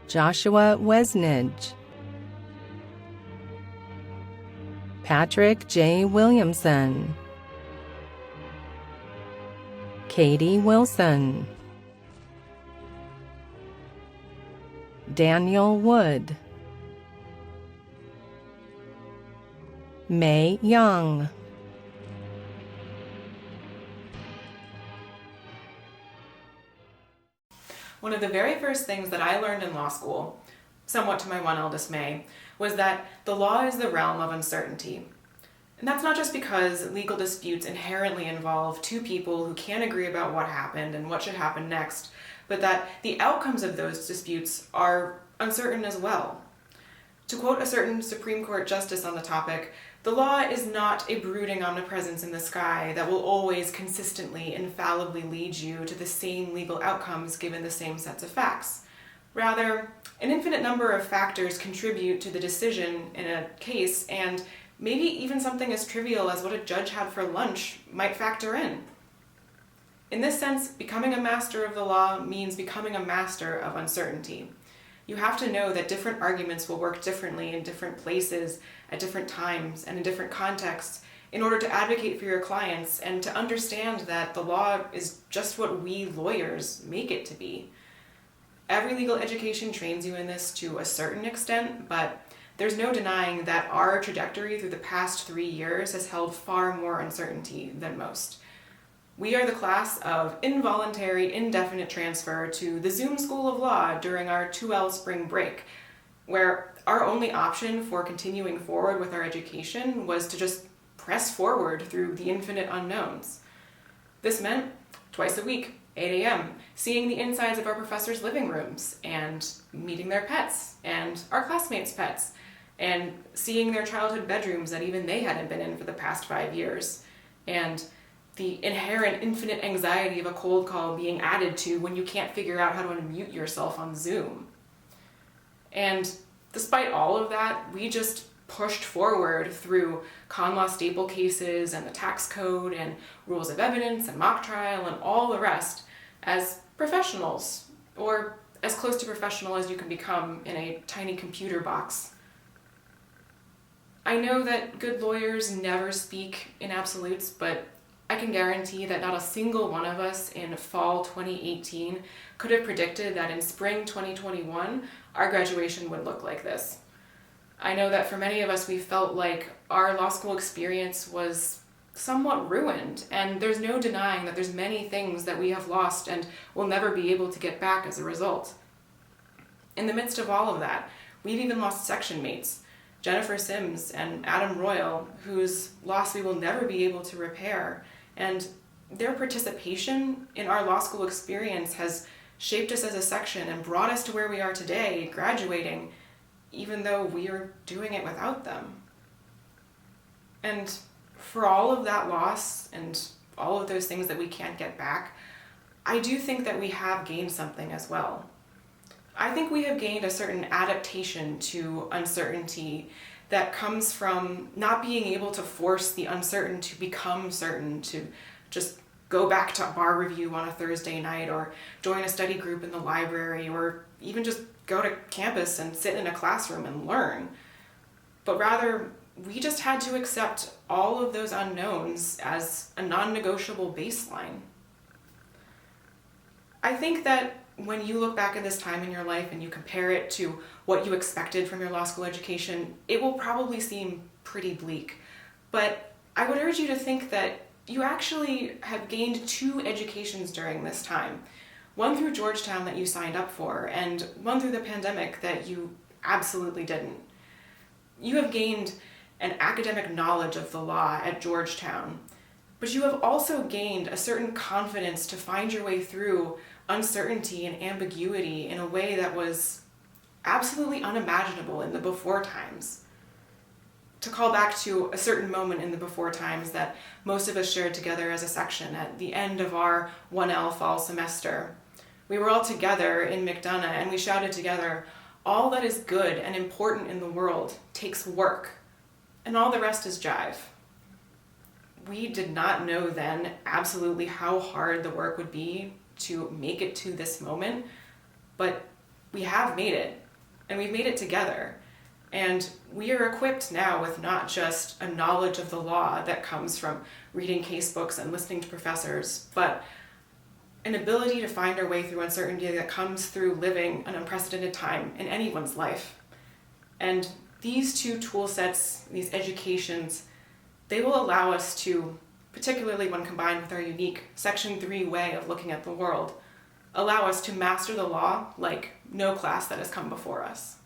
Joshua Wesnidge, Patrick J. Williamson, Katie Wilson, Daniel Wood, May Young, One of the very first things that I learned in law school, somewhat to my one dismay, was that the law is the realm of uncertainty. And that's not just because legal disputes inherently involve two people who can't agree about what happened and what should happen next, but that the outcomes of those disputes are uncertain as well. To quote a certain Supreme Court justice on the topic, the law is not a brooding omnipresence in the sky that will always consistently, infallibly lead you to the same legal outcomes given the same sets of facts. Rather, an infinite number of factors contribute to the decision in a case, and maybe even something as trivial as what a judge had for lunch might factor in. In this sense, becoming a master of the law means becoming a master of uncertainty. You have to know that different arguments will work differently in different places, at different times, and in different contexts in order to advocate for your clients and to understand that the law is just what we lawyers make it to be. Every legal education trains you in this to a certain extent, but there's no denying that our trajectory through the past 3 years has held far more uncertainty than most. We are the class of involuntary, indefinite transfer to the Zoom School of Law during our 2L spring break, where our only option for continuing forward with our education was to just press forward through the infinite unknowns. This meant twice a week, 8 a.m., seeing the insides of our professors' living rooms and meeting their pets and our classmates' pets and seeing their childhood bedrooms that even they hadn't been in for the past 5 years, and the inherent infinite anxiety of a cold call being added to when you can't figure out how to unmute yourself on Zoom. And despite all of that, we just pushed forward through con law staple cases and the tax code and rules of evidence and mock trial and all the rest as professionals, or as close to professional as you can become in a tiny computer box. I know that good lawyers never speak in absolutes, but I can guarantee that not a single one of us in fall 2018 could have predicted that in spring 2021, our graduation would look like this. I know that for many of us, we felt like our law school experience was somewhat ruined, and there's no denying that there's many things that we have lost and will never be able to get back as a result. In the midst of all of that, we've even lost section mates, Jennifer Sims and Adam Royal, whose loss we will never be able to repair, and their participation in our law school experience has shaped us as a section and brought us to where we are today, graduating, even though we are doing it without them. And for all of that loss and all of those things that we can't get back, I do think that we have gained something as well. I think we have gained a certain adaptation to uncertainty that comes from not being able to force the uncertain to become certain, to just go back to bar review on a Thursday night or join a study group in the library or even just go to campus and sit in a classroom and learn. But rather, we just had to accept all of those unknowns as a non-negotiable baseline. I think that when you look back at this time in your life and you compare it to what you expected from your law school education, it will probably seem pretty bleak. But I would urge you to think that you actually have gained 2 educations during this time. One through Georgetown that you signed up for, and one through the pandemic that you absolutely didn't. You have gained an academic knowledge of the law at Georgetown, but you have also gained a certain confidence to find your way through uncertainty and ambiguity in a way that was absolutely unimaginable in the before times. to call back to a certain moment in the before times that most of us shared together as a section at the end of our 1L fall semester. We were all together in McDonough and we shouted together, "All that is good and important in the world takes work, and all the rest is jive." We did not know then absolutely how hard the work would be to make it to this moment, but we have made it, and we've made it together. And we are equipped now with not just a knowledge of the law that comes from reading case books and listening to professors, but an ability to find our way through uncertainty that comes through living an unprecedented time in anyone's life. And these two tool sets, these educations, they will allow us to, particularly when combined with our unique Section 3 way of looking at the world, allow us to master the law like no class that has come before us.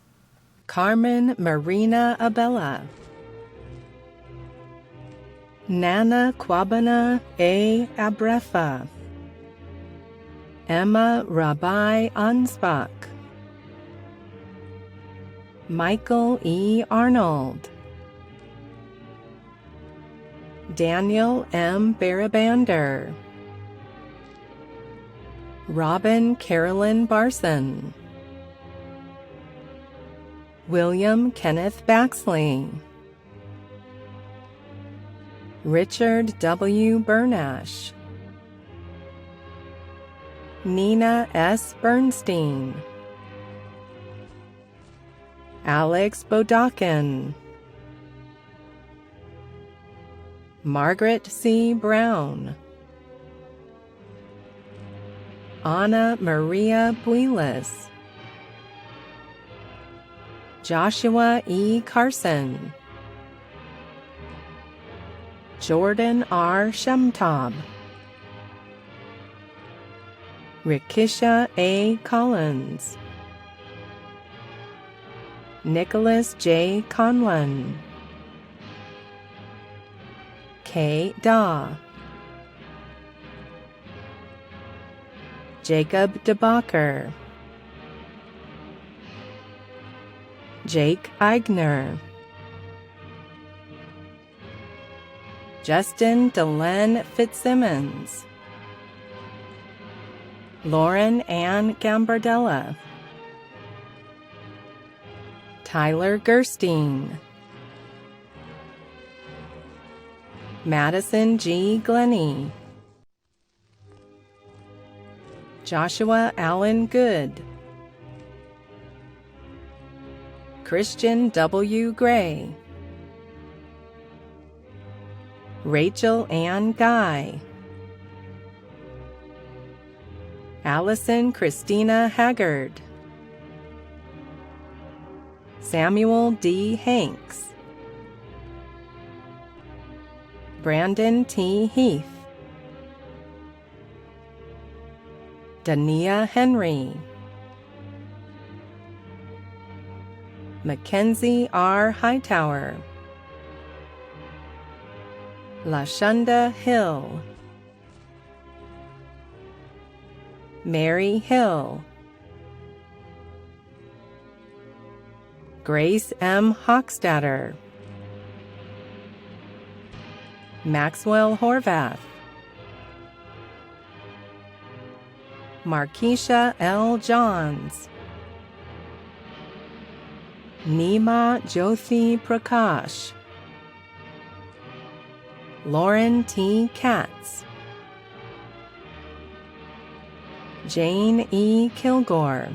Carmen Marina Abella. Nana Kwabana A. Abrefa. Emma Rabbi Ansbach. Michael E. Arnold. Daniel M. Barabander. Robin Carolyn Barson. William Kenneth Baxley. Richard W. Bernash. Nina S. Bernstein. Alex Bodakin. Margaret C. Brown. Anna Maria Builis. Joshua E. Carson. Jordan R. Shemtab. Rikisha A. Collins. Nicholas J. Conlon. K. Daw. Jacob DeBacher. Jake Eigner. Justin Delenn Fitzsimmons. Lauren Ann Gambardella. Tyler Gerstein. Madison G. Glennie. Joshua Allen Good. Christian W. Gray. Rachel Ann Guy. Allison Christina Haggard. Samuel D. Hanks. Brandon T. Heath. Dania Henry. Mackenzie R. Hightower. Lashunda Hill. Mary Hill. Grace M. Hochstatter. Maxwell Horvath. Markeisha L. Johns. Nima Jyothi Prakash. Lauren T. Katz. Jane E. Kilgore.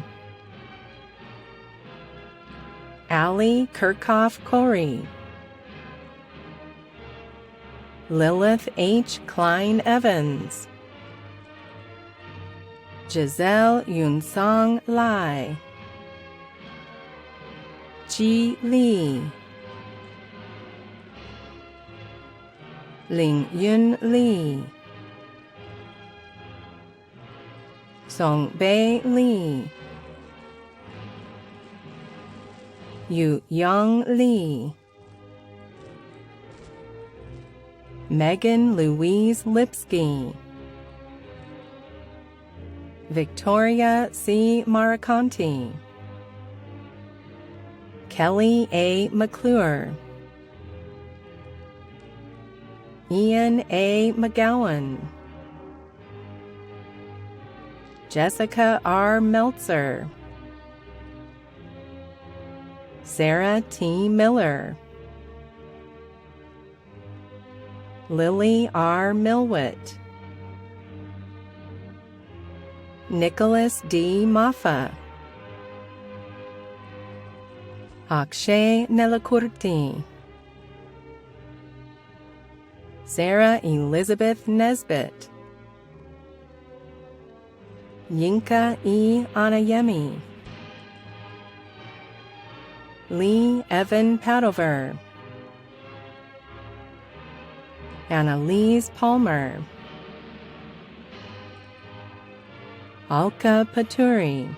Allie Kirchhoff Corey. Lilith H. Klein Evans. Giselle Yunsong Lai. Ji Lee. Ling Yun Lee. Song Bei Lee. Yu Young Lee. Megan Louise Lipsky. Victoria C. Maraconti. Kelly A. McClure. Ian A. McGowan, Jessica R. Meltzer, Sarah T. Miller, Lily R. Milwit, Nicholas D. Maffa, Akshay Nelakurti, Sarah Elizabeth Nesbitt, Yinka E. Anayemi, Lee Evan Padover, Annalise Palmer, Alka Paturi,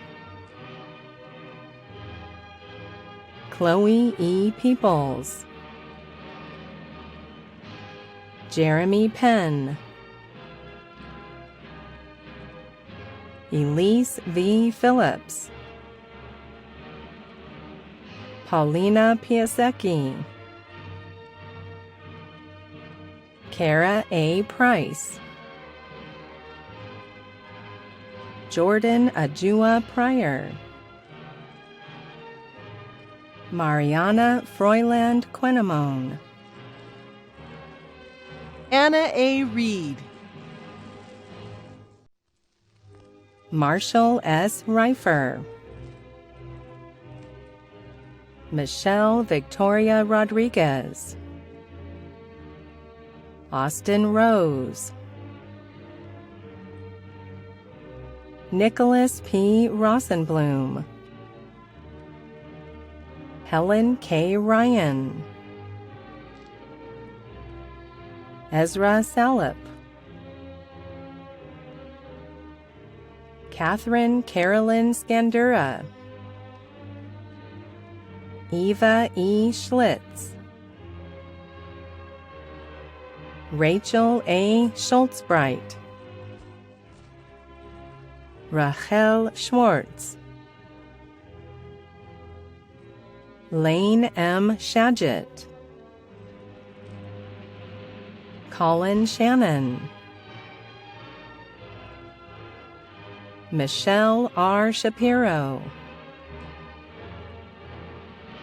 Chloe E. Peoples, Jeremy Penn, Elise V. Phillips, Paulina Piasecki, Kara A. Price, Jordan Ajua Pryor, Mariana Froiland Quenamone, Anna A. Reed, Marshall S. Reifer, Michelle Victoria Rodriguez, Austin Rose, Nicholas P. Rosenblum, Helen K. Ryan, Ezra Salip, Catherine Carolyn Scandura, Eva E. Schlitz, Rachel A. Schultzbright, Rachel Schwartz, Lane M. Shadgett, Colin Shannon, Michelle R. Shapiro,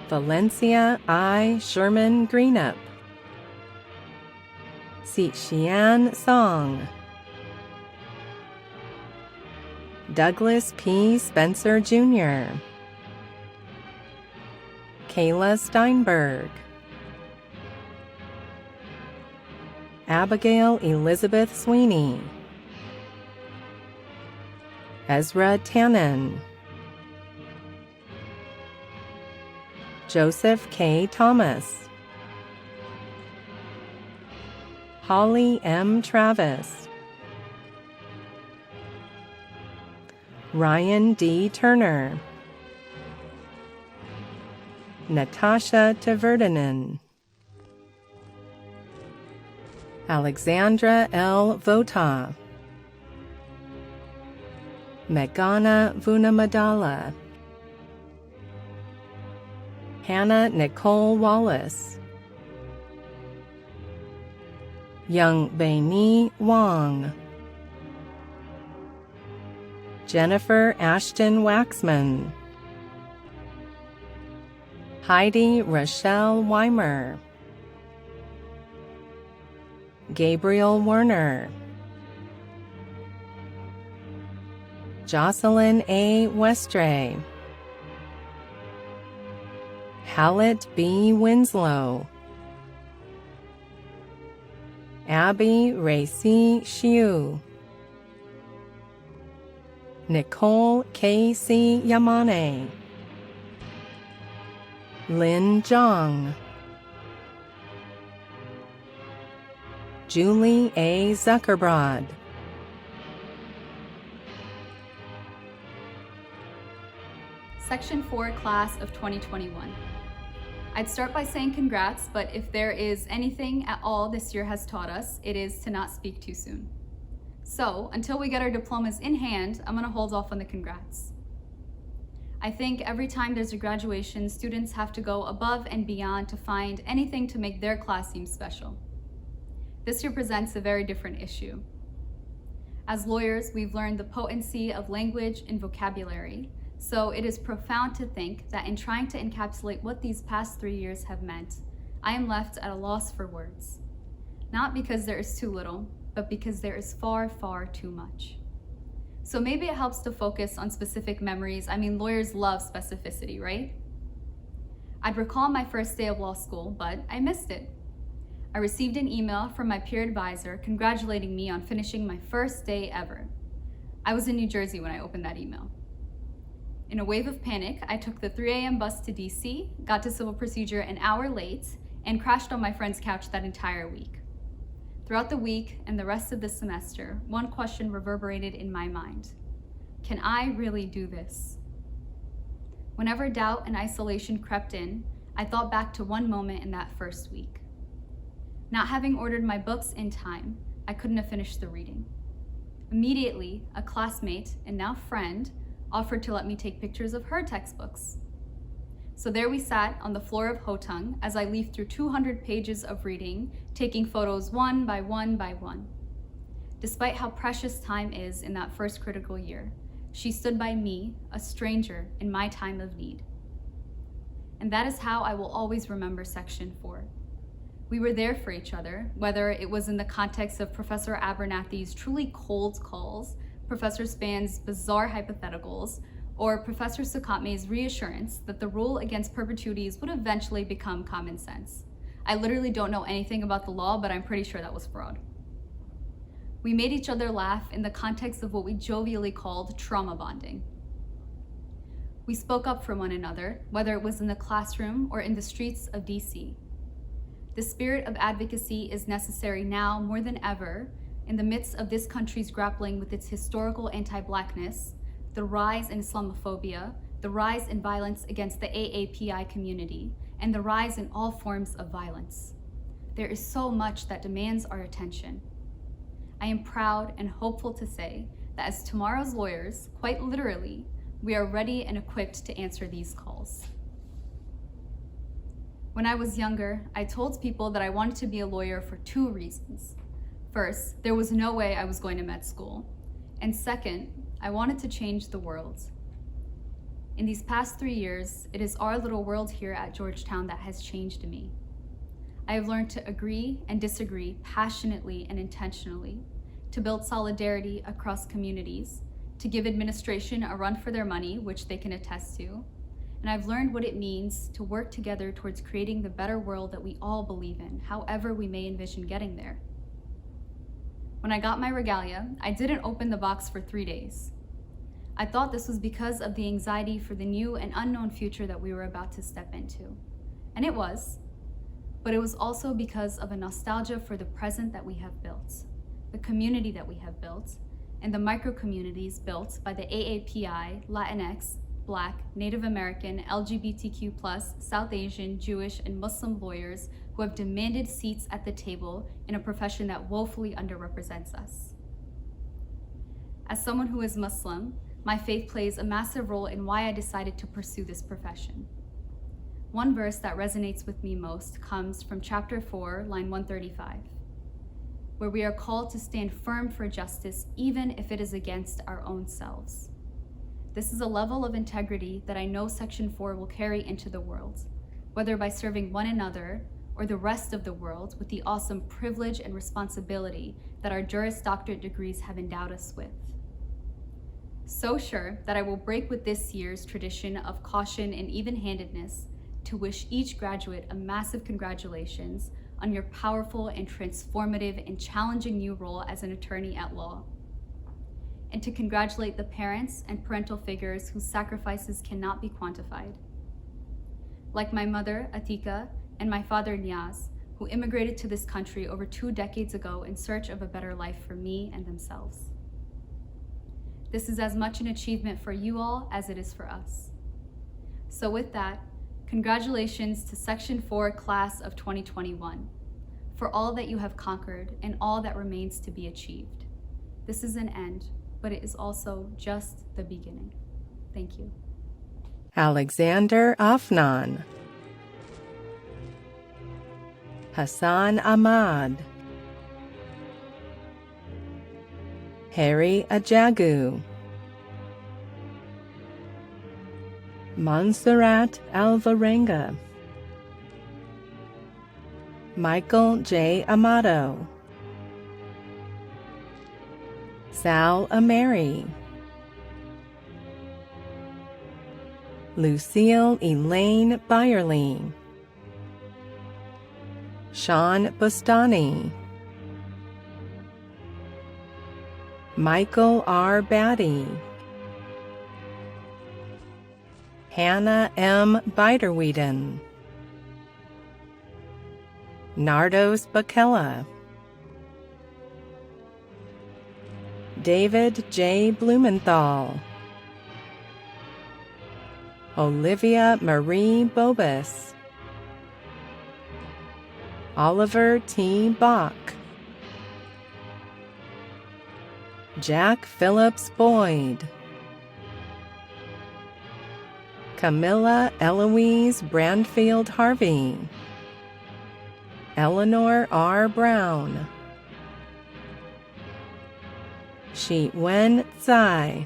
Valencia I. Sherman Greenup, Xian Song, Douglas P. Spencer Jr., Kayla Steinberg, Abigail Elizabeth Sweeney, Ezra Tannen, Joseph K. Thomas, Holly M. Travis, Ryan D. Turner, Natasha Tverdinen, Alexandra L. Vota, Meghana Vunamadala, Hannah Nicole Wallace, Young Beini Wong, Jennifer Ashton Waxman, Heidi Rochelle Weimer, Gabriel Werner, Jocelyn A. Westray, Hallett B. Winslow, Abby Racy Shiu, Nicole K.C. Yamane, Lin Zhang, Julie A. Zuckerbrod, Section 4, Class of 2021. I'd start by saying congrats, but if there is anything at all this year has taught us, it is to not speak too soon. So, until we get our diplomas in hand, I'm gonna hold off on the congrats. I think every time there's a graduation, students have to go above and beyond to find anything to make their class seem special. This year presents a very different issue. As lawyers, we've learned the potency of language and vocabulary, so it is profound to think that in trying to encapsulate what these past 3 years have meant, I am left at a loss for words. Not because there is too little, but because there is far, far too much. So maybe it helps to focus on specific memories. I mean, lawyers love specificity, right? I'd recall my first day of law school, but I missed it. I received an email from my peer advisor congratulating me on finishing my first day ever. I was in New Jersey when I opened that email. In a wave of panic, I took the 3 a.m. bus to DC, got to civil procedure an hour late, and crashed on my friend's couch that entire week. Throughout the week and the rest of the semester, one question reverberated in my mind. Can I really do this? Whenever doubt and isolation crept in, I thought back to one moment in that first week. Not having ordered my books in time, I couldn't have finished the reading. Immediately, a classmate and now friend offered to let me take pictures of her textbooks. So there we sat on the floor of Hotung as I leafed through 200 pages of reading, taking photos one by one by one. Despite how precious time is in that first critical year, she stood by me, a stranger, in my time of need. And that is how I will always remember Section 4. We were there for each other, whether it was in the context of Professor Abernathy's truly cold calls, Professor Span's bizarre hypotheticals, or Professor Sukhotme's reassurance that the rule against perpetuities would eventually become common sense. I literally don't know anything about the law, but I'm pretty sure that was fraud. We made each other laugh in the context of what we jovially called trauma bonding. We spoke up for one another, whether it was in the classroom or in the streets of DC. The spirit of advocacy is necessary now more than ever in the midst of this country's grappling with its historical anti-Blackness, the rise in Islamophobia, the rise in violence against the AAPI community, and the rise in all forms of violence. There is so much that demands our attention. I am proud and hopeful to say that as tomorrow's lawyers, quite literally, we are ready and equipped to answer these calls. When I was younger, I told people that I wanted to be a lawyer for 2 reasons. First, there was no way I was going to med school. And second, I wanted to change the world. In these past 3 years, it is our little world here at Georgetown that has changed me. I have learned to agree and disagree passionately and intentionally, to build solidarity across communities, to give administration a run for their money, which they can attest to, and I've learned what it means to work together towards creating the better world that we all believe in, however we may envision getting there. When I got my regalia, I didn't open the box for 3 days. I thought this was because of the anxiety for the new and unknown future that we were about to step into. And it was, but it was also because of a nostalgia for the present that we have built, the community that we have built, and the micro-communities built by the AAPI, Latinx, Black, Native American, LGBTQ+, South Asian, Jewish, and Muslim lawyers who have demanded seats at the table in a profession that woefully underrepresents us. As someone who is Muslim, my faith plays a massive role in why I decided to pursue this profession. One verse that resonates with me most comes from chapter 4, line 135, where we are called to stand firm for justice even if it is against our own selves. This is a level of integrity that I know Section 4 will carry into the world, whether by serving one another or the rest of the world with the awesome privilege and responsibility that our Juris Doctorate degrees have endowed us with. So sure that I will break with this year's tradition of caution and even-handedness to wish each graduate a massive congratulations on your powerful and transformative and challenging new role as an attorney at law, and to congratulate the parents and parental figures whose sacrifices cannot be quantified. Like my mother, Atika, and my father, Niaz, who immigrated to this country over 2 decades ago in search of a better life for me and themselves. This is as much an achievement for you all as it is for us. So with that, congratulations to Section 4 Class of 2021 for all that you have conquered and all that remains to be achieved. This is an end, but it is also just the beginning. Thank you. Alexander Afnan, Hassan Ahmad, Harry Ajagu, Montserrat Alvarenga, Michael J. Amato, Sal Ameri, Lucille Elaine Byerly, Sean Bustani, Michael R. Batty, Hannah M. Biderweeden, Nardos Bakella, David J. Blumenthal, Olivia Marie Bobus, Oliver T. Bach, Jack Phillips Boyd, Camilla Eloise Brandfield Harvey, Eleanor R. Brown, Shi Wen Tsai,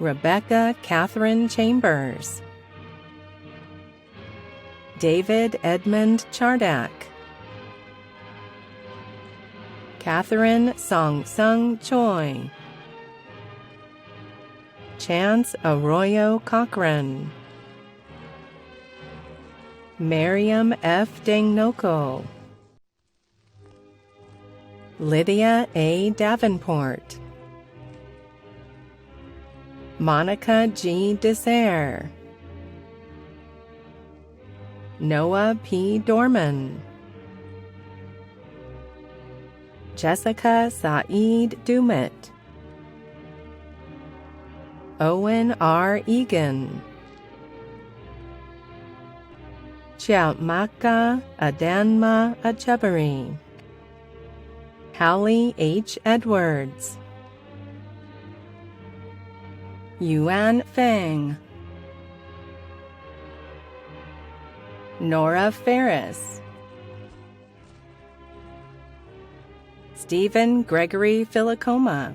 Rebecca Catherine Chambers, David Edmund Chardak, Catherine Song Sung Choi, Chance Arroyo Cochran, Miriam F. Dangnoko, Lydia A. Davenport, Monica G. Dessert, Noah P. Dorman, Jessica Saeed Dumit, Owen R. Egan, Chiamaka Adanma Ajabari, Hallie H. Edwards, Yuan Feng, Nora Ferris, Stephen Gregory Philocoma,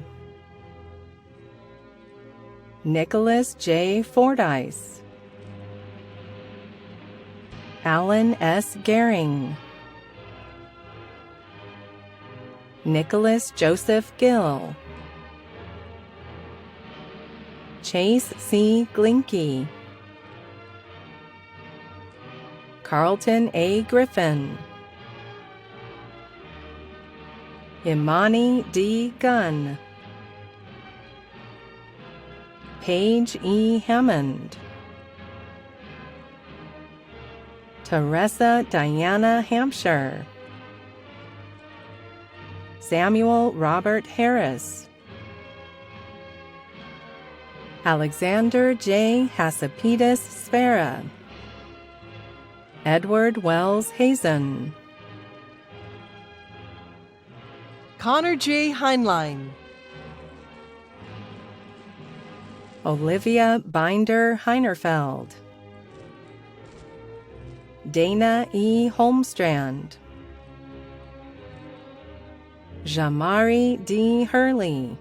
Nicholas J. Fordyce, Alan S. Gehring, Nicholas Joseph Gill, Chase C. Glinky, Carlton A. Griffin, Imani D. Gunn, Paige E. Hammond, Teresa Diana Hampshire, Samuel Robert Harris, Alexander J. Hasapidas Sfera, Edward Wells Hazen, Connor J. Heinlein, Olivia Binder Hinerfeld, Dana E. Holmstrand, Jamari D. Hurley,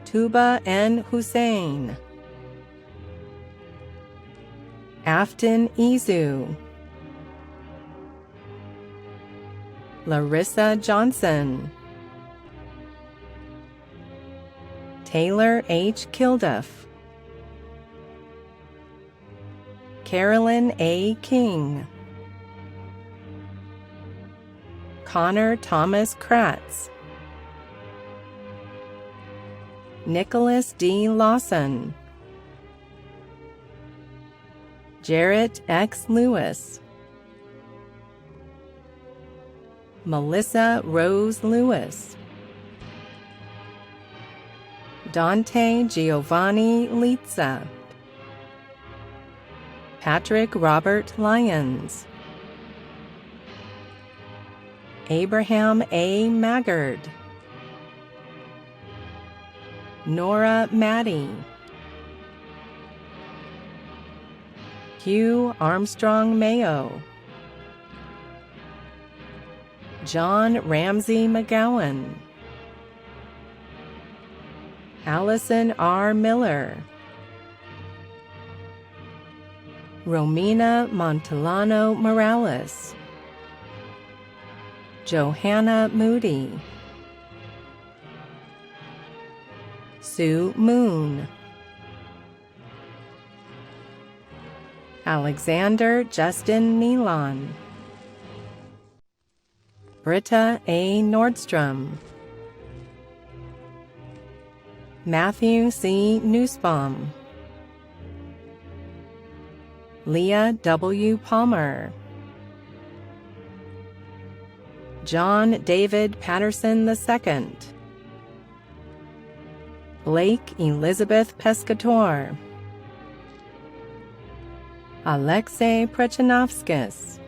Tuba N. Hussein, Afton Izu, Larissa Johnson, Taylor H. Kilduff, Carolyn A. King, Connor Thomas Kratz, Nicholas D. Lawson, Jarrett X. Lewis, Melissa Rose Lewis, Dante Giovanni Litza, Patrick Robert Lyons, Abraham A. Maggard, Nora Maddie, Hugh Armstrong Mayo, John Ramsey McGowan, Allison R. Miller, Romina Montellano Morales, Johanna Moody, Sue Moon, Alexander Justin Nealon, Britta A. Nordstrom, Matthew C. Nussbaum, Leah W. Palmer, John David Patterson II, Blake Elizabeth Pescator, Alexei Prechanovskis,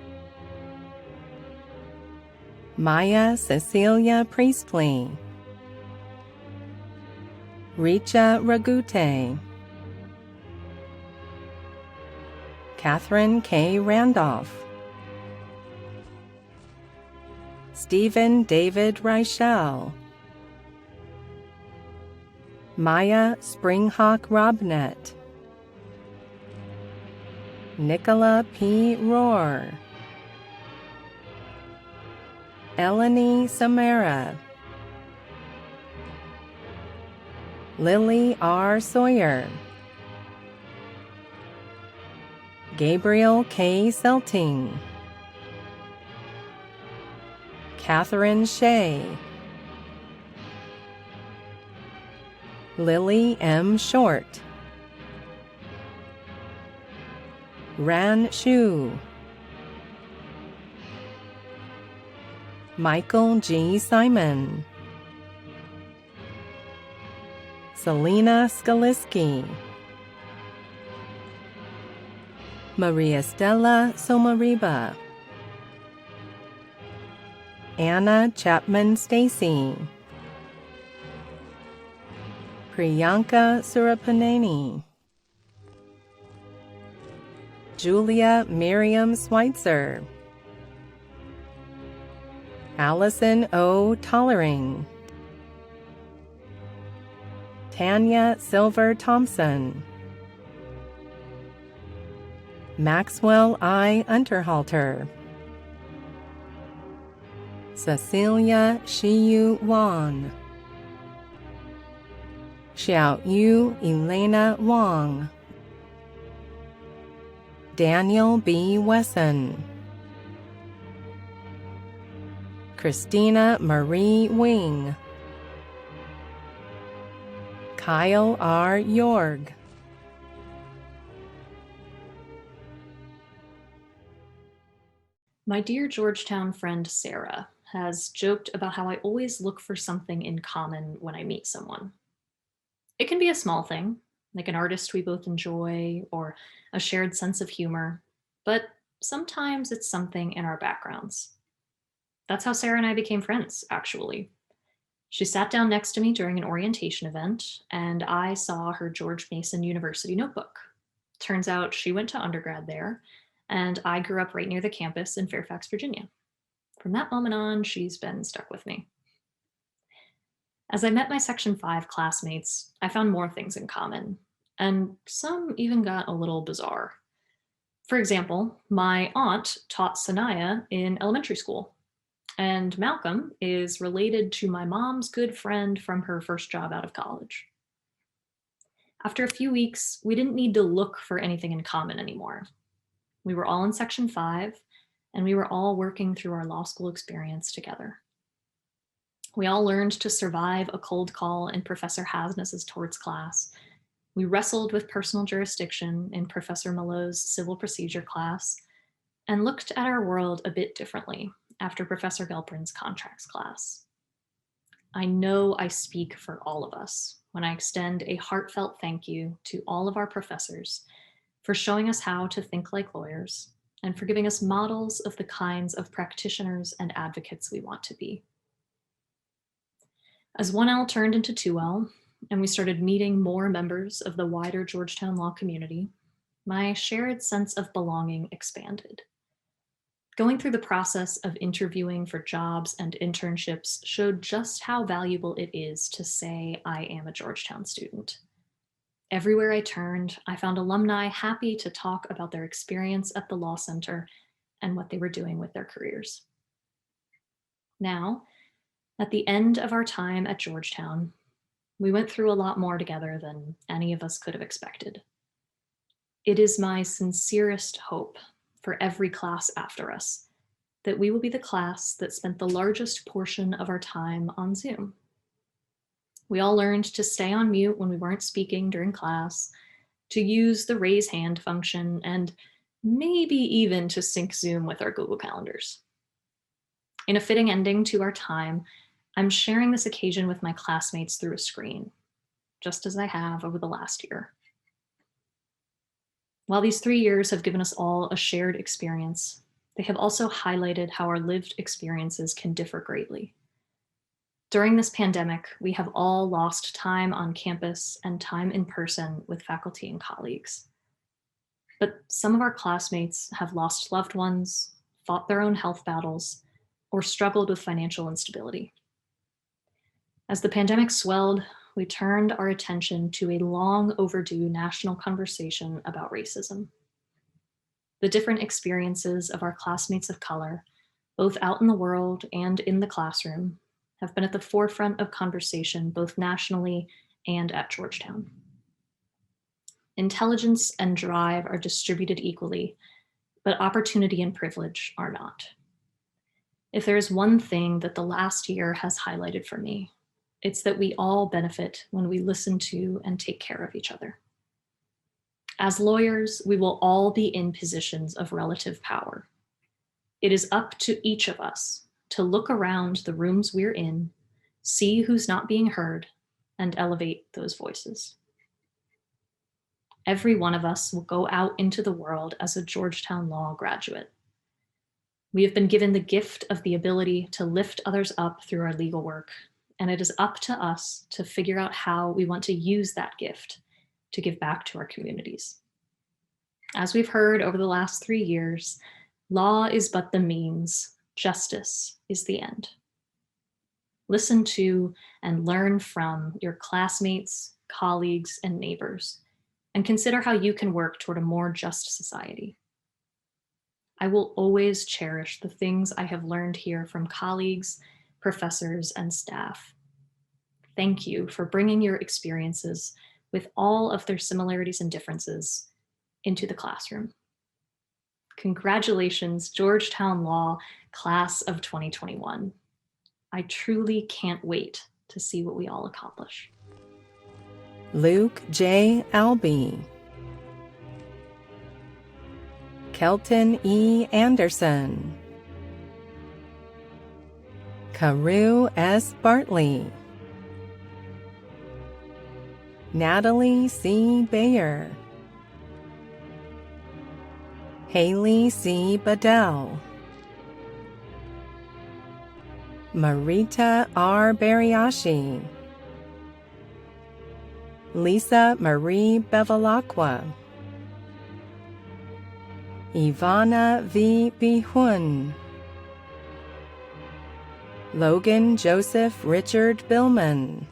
Maya Cecilia Priestley, Richa Ragute, Catherine K. Randolph, Stephen David Reichel, Maya Springhawk Robnett, Nicola P. Rohr, Eleni Samara, Lily R. Sawyer, Gabriel K. Selting, Catherine Shea, Lily M. Short, Ran Shu, Michael G. Simon, Selena Skaliski, Maria Stella Somariba, Anna Chapman Stacy, Priyanka Surapaneni, Julia Miriam Schweitzer, Allison O. Tollering, Tanya Silver Thompson, Maxwell I. Unterhalter, Cecilia Shiyu Wang, Xiaoyu Elena Wang, Daniel B. Wesson, Christina Marie Wing, Kyle R. Yorg, My dear Georgetown friend Sarah has joked about how I always look for something in common when I meet someone. It can be a small thing, like an artist we both enjoy or a shared sense of humor, but sometimes it's something in our backgrounds. That's how Sarah and I became friends, actually. She sat down next to me during an orientation event, and I saw her George Mason University notebook. Turns out she went to undergrad there, and I grew up right near the campus in Fairfax, Virginia. From that moment on, she's been stuck with me. As I met my Section 5 classmates, I found more things in common, and some even got a little bizarre. For example, my aunt taught Sanaya in elementary school, and Malcolm is related to my mom's good friend from her first job out of college. After a few weeks, we didn't need to look for anything in common anymore. We were all in Section 5, and we were all working through our law school experience together. We all learned to survive a cold call in Professor Hasness's torts class. We wrestled with personal jurisdiction in Professor Malot's civil procedure class, and looked at our world a bit differently after Professor Gelprin's contracts class. I know I speak for all of us when I extend a heartfelt thank you to all of our professors for showing us how to think like lawyers and for giving us models of the kinds of practitioners and advocates we want to be. As 1L turned into 2L, and we started meeting more members of the wider Georgetown law community, my shared sense of belonging expanded. Going through the process of interviewing for jobs and internships showed just how valuable it is to say, I am a Georgetown student. Everywhere I turned, I found alumni happy to talk about their experience at the Law Center and what they were doing with their careers. Now, at the end of our time at Georgetown, we went through a lot more together than any of us could have expected. It is my sincerest hope for every class after us that we will be the class that spent the largest portion of our time on Zoom. We all learned to stay on mute when we weren't speaking during class, to use the raise hand function, and maybe even to sync Zoom with our Google Calendars. In a fitting ending to our time, I'm sharing this occasion with my classmates through a screen, just as I have over the last year. While these 3 years have given us all a shared experience, they have also highlighted how our lived experiences can differ greatly. During this pandemic, we have all lost time on campus and time in person with faculty and colleagues. But some of our classmates have lost loved ones, fought their own health battles, or struggled with financial instability. As the pandemic swelled, we turned our attention to a long overdue national conversation about racism. The different experiences of our classmates of color, both out in the world and in the classroom, have been at the forefront of conversation both nationally and at Georgetown. Intelligence and drive are distributed equally, but opportunity and privilege are not. If there is one thing that the last year has highlighted for me, it's that we all benefit when we listen to and take care of each other. As lawyers, we will all be in positions of relative power. It is up to each of us to look around the rooms we're in, see who's not being heard, and elevate those voices. Every one of us will go out into the world as a Georgetown Law graduate. We have been given the gift of the ability to lift others up through our legal work, and it is up to us to figure out how we want to use that gift to give back to our communities. As we've heard over the last 3 years, law is but the means, justice is the end. Listen to and learn from your classmates, colleagues, and neighbors, and consider how you can work toward a more just society. I will always cherish the things I have learned here from colleagues, professors, and staff. Thank you for bringing your experiences with all of their similarities and differences into the classroom. Congratulations, Georgetown Law Class of 2021. I truly can't wait to see what we all accomplish. Luke J. Albee, Kelton E. Anderson, Carew S. Bartley, Natalie C. Bayer, Haley C. Bedell, Marita R. Bariashi, Lisa Marie Bevilacqua, Ivana V. Bihun, Logan Joseph Richard Billman,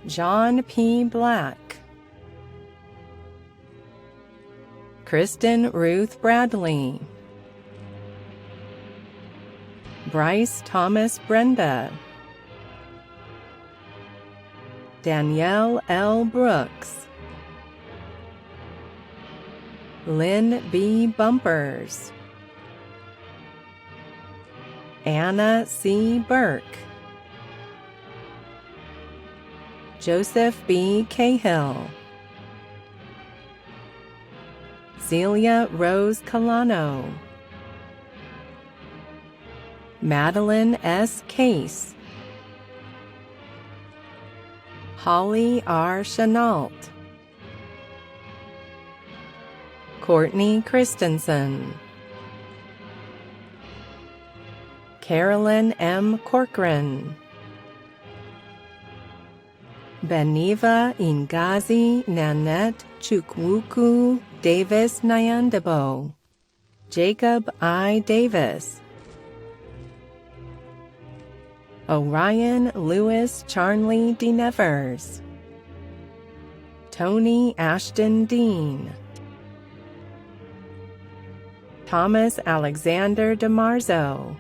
John P. Black, Kristen Ruth Bradley, Bryce Thomas Brenda, Danielle L. Brooks, Lynn B. Bumpers, Anna C. Burke, Joseph B. Cahill, Celia Rose Colano, Madeline S. Case, Holly R. Chenault, Courtney Christensen, Carolyn M. Corcoran, Beniva Ingazi Nanette Chukwuku Davis Nyandabo, Jacob I. Davis, Orion Lewis Charnley D. Nevers, Tony Ashton Dean, Thomas Alexander DeMarzo,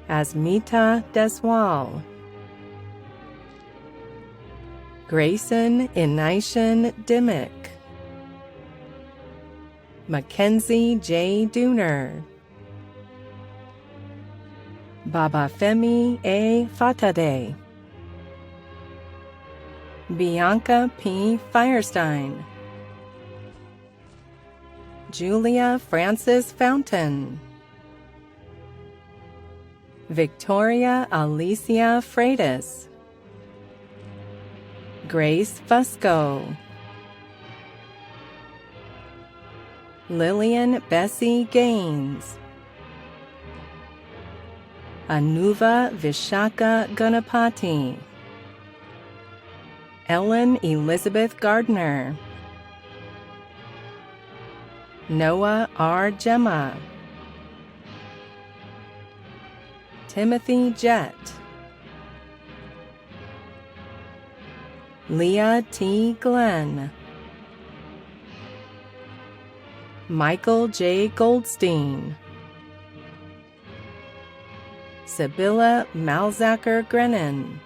Asmita Deswal, Grayson Initian Dimmick, Mackenzie J. Dooner, Babafemi A. Fatade, Bianca P. Firestein, Julia Frances Fountain, Victoria Alicia Freitas, Grace Fusco, Lillian Bessie Gaines, Anuva Vishaka Ganapati, Ellen Elizabeth Gardner, Noah R. Gemma, Timothy Jett, Leah T. Glenn, Michael J. Goldstein, Sibylla Malzacker Grennan,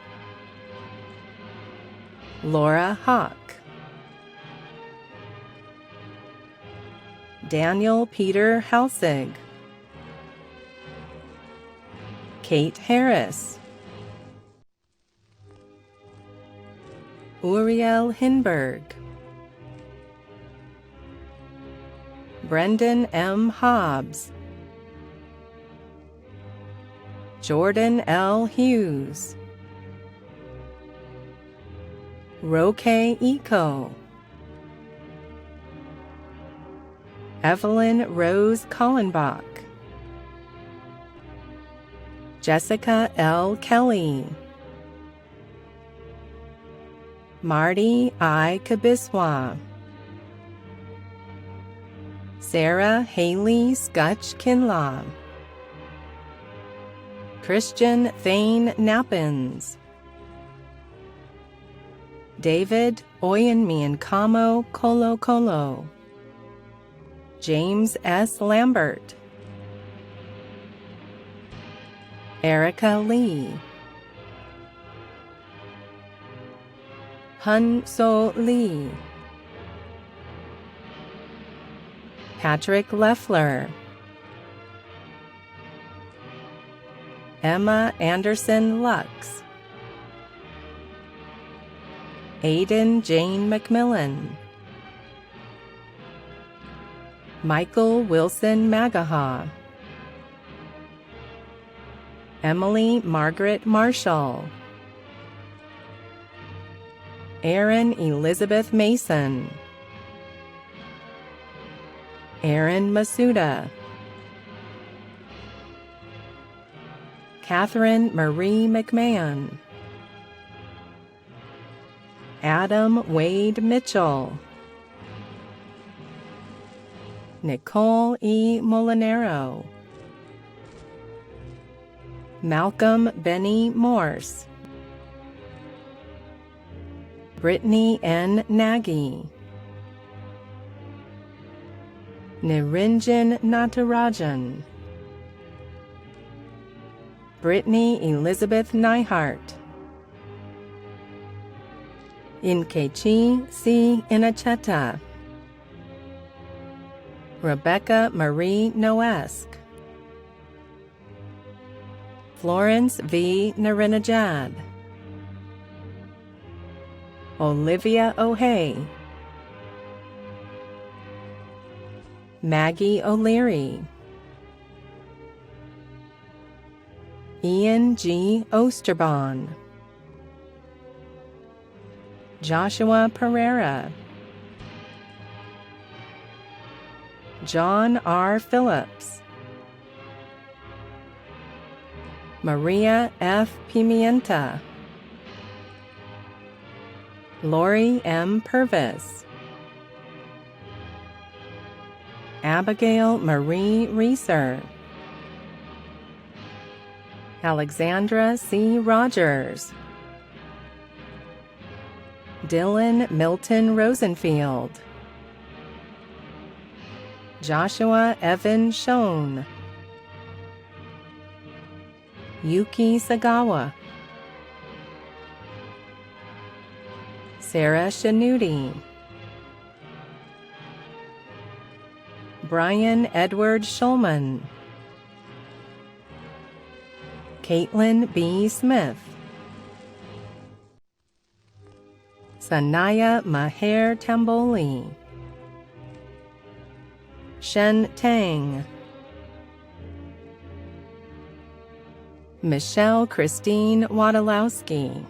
Laura Hawk, Daniel Peter Halsig, Kate Harris, Uriel Hinberg, Brendan M. Hobbs, Jordan L. Hughes, Roque Eco, Evelyn Rose Collenbach, Jessica L. Kelly, Marty I. Kabiswa, Sarah Haley Scutch Kinlaw, Christian Thane Nappins, David Oyenmiankamo Kolo Kolo, James S. Lambert, Erica Lee, Hun So Lee, Patrick Leffler, Emma Anderson Lux, Aidan Jane McMillan, Michael Wilson Magaha, Emily Margaret Marshall, Erin Elizabeth Mason, Erin Masuda, Catherine Marie McMahon, Adam Wade Mitchell, Nicole E. Molinero, Malcolm Benny Morse, Brittany N. Nagy, Niranjan Natarajan, Brittany Elizabeth Neihart, Inkechi C. Inacheta, Rebecca Marie Noesk, Florence V. Narinajad, Olivia O'Hay, Maggie O'Leary, Ian G. Osterbahn, Joshua Pereira, John R. Phillips, Maria F. Pimienta, Lori M. Purvis, Abigail Marie Reeser, Alexandra C. Rogers, Dylan Milton Rosenfield, Joshua Evan Schoen, Yuki Sagawa, Sarah Shanuti, Brian Edward Schulman, Caitlin B. Smith, Sanaya Maher Tamboli, Shen Tang, Michelle Christine Wadalowski,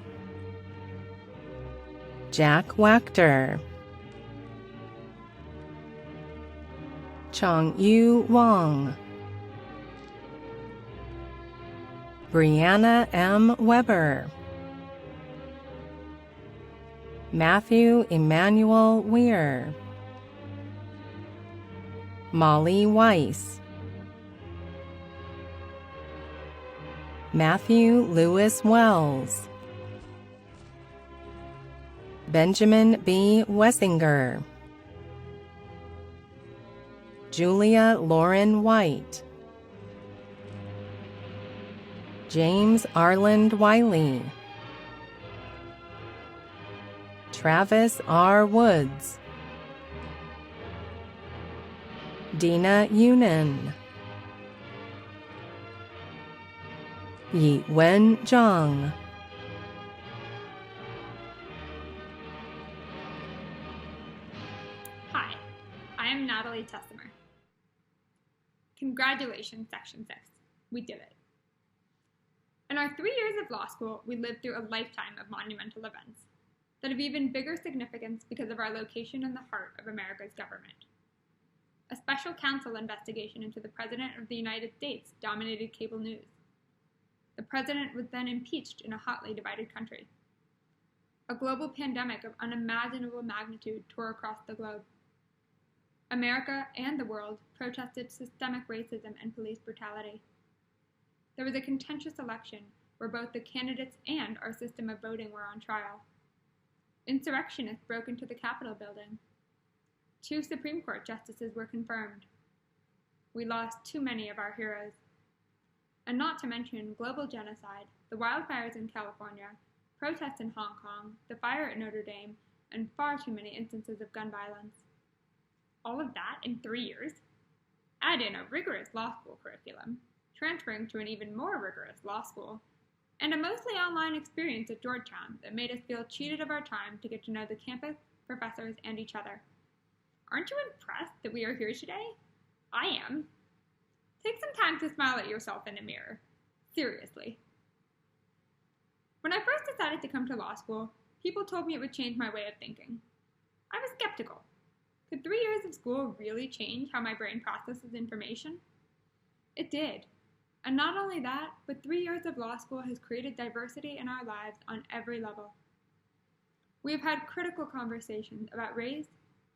Jack Wachter, Chong Yu Wong, Brianna M. Weber, Matthew Emmanuel Weir, Molly Weiss, Matthew Lewis Wells, Benjamin B. Wessinger, Julia Lauren White, James Arland Wiley, Travis R. Woods, Dina Yunin, Yi Wen Zhang, Hi, I am Natalie Tessimer. Congratulations, Section 6. We did it. In our 3 years of law school, we lived through a lifetime of monumental events that have even bigger significance because of our location in the heart of America's government. A special counsel investigation into the President of the United States dominated cable news. The President was then impeached in a hotly divided country. A global pandemic of unimaginable magnitude tore across the globe. America and the world protested systemic racism and police brutality. There was a contentious election where both the candidates and our system of voting were on trial. Insurrectionists broke into the Capitol building. 2 Supreme Court justices were confirmed. We lost too many of our heroes. And not to mention global genocide, the wildfires in California, protests in Hong Kong, the fire at Notre Dame, and far too many instances of gun violence. All of that in 3 years? Add in a rigorous law school curriculum, transferring to an even more rigorous law school, and a mostly online experience at Georgetown that made us feel cheated of our time to get to know the campus, professors, and each other. Aren't you impressed that we are here today? I am. Take some time to smile at yourself in the mirror. Seriously. When I first decided to come to law school, people told me it would change my way of thinking. I was skeptical. Could 3 years of school really change how my brain processes information? It did. And not only that, but 3 years of law school has created diversity in our lives on every level. We have had critical conversations about race,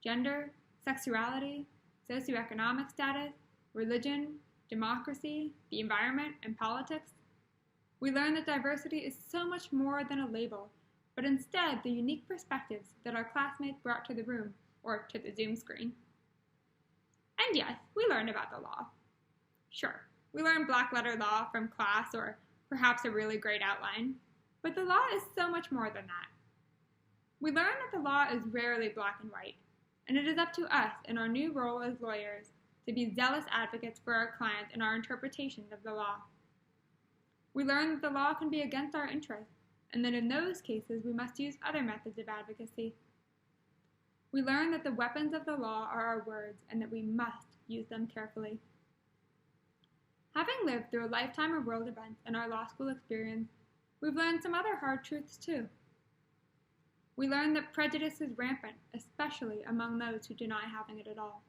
gender, sexuality, socioeconomic status, religion, democracy, the environment, and politics. We learned that diversity is so much more than a label, but instead the unique perspectives that our classmates brought to the room or to the Zoom screen. And yes, we learned about the law. Sure, we learned black letter law from class or perhaps a really great outline, but the law is so much more than that. We learned that the law is rarely black and white, and it is up to us in our new role as lawyers to be zealous advocates for our clients in our interpretations of the law. We learned that the law can be against our interests, and that in those cases we must use other methods of advocacy. We learned that the weapons of the law are our words and that we must use them carefully. Having lived through a lifetime of world events in our law school experience, we've learned some other hard truths too. We learned that prejudice is rampant, especially among those who deny having it at all.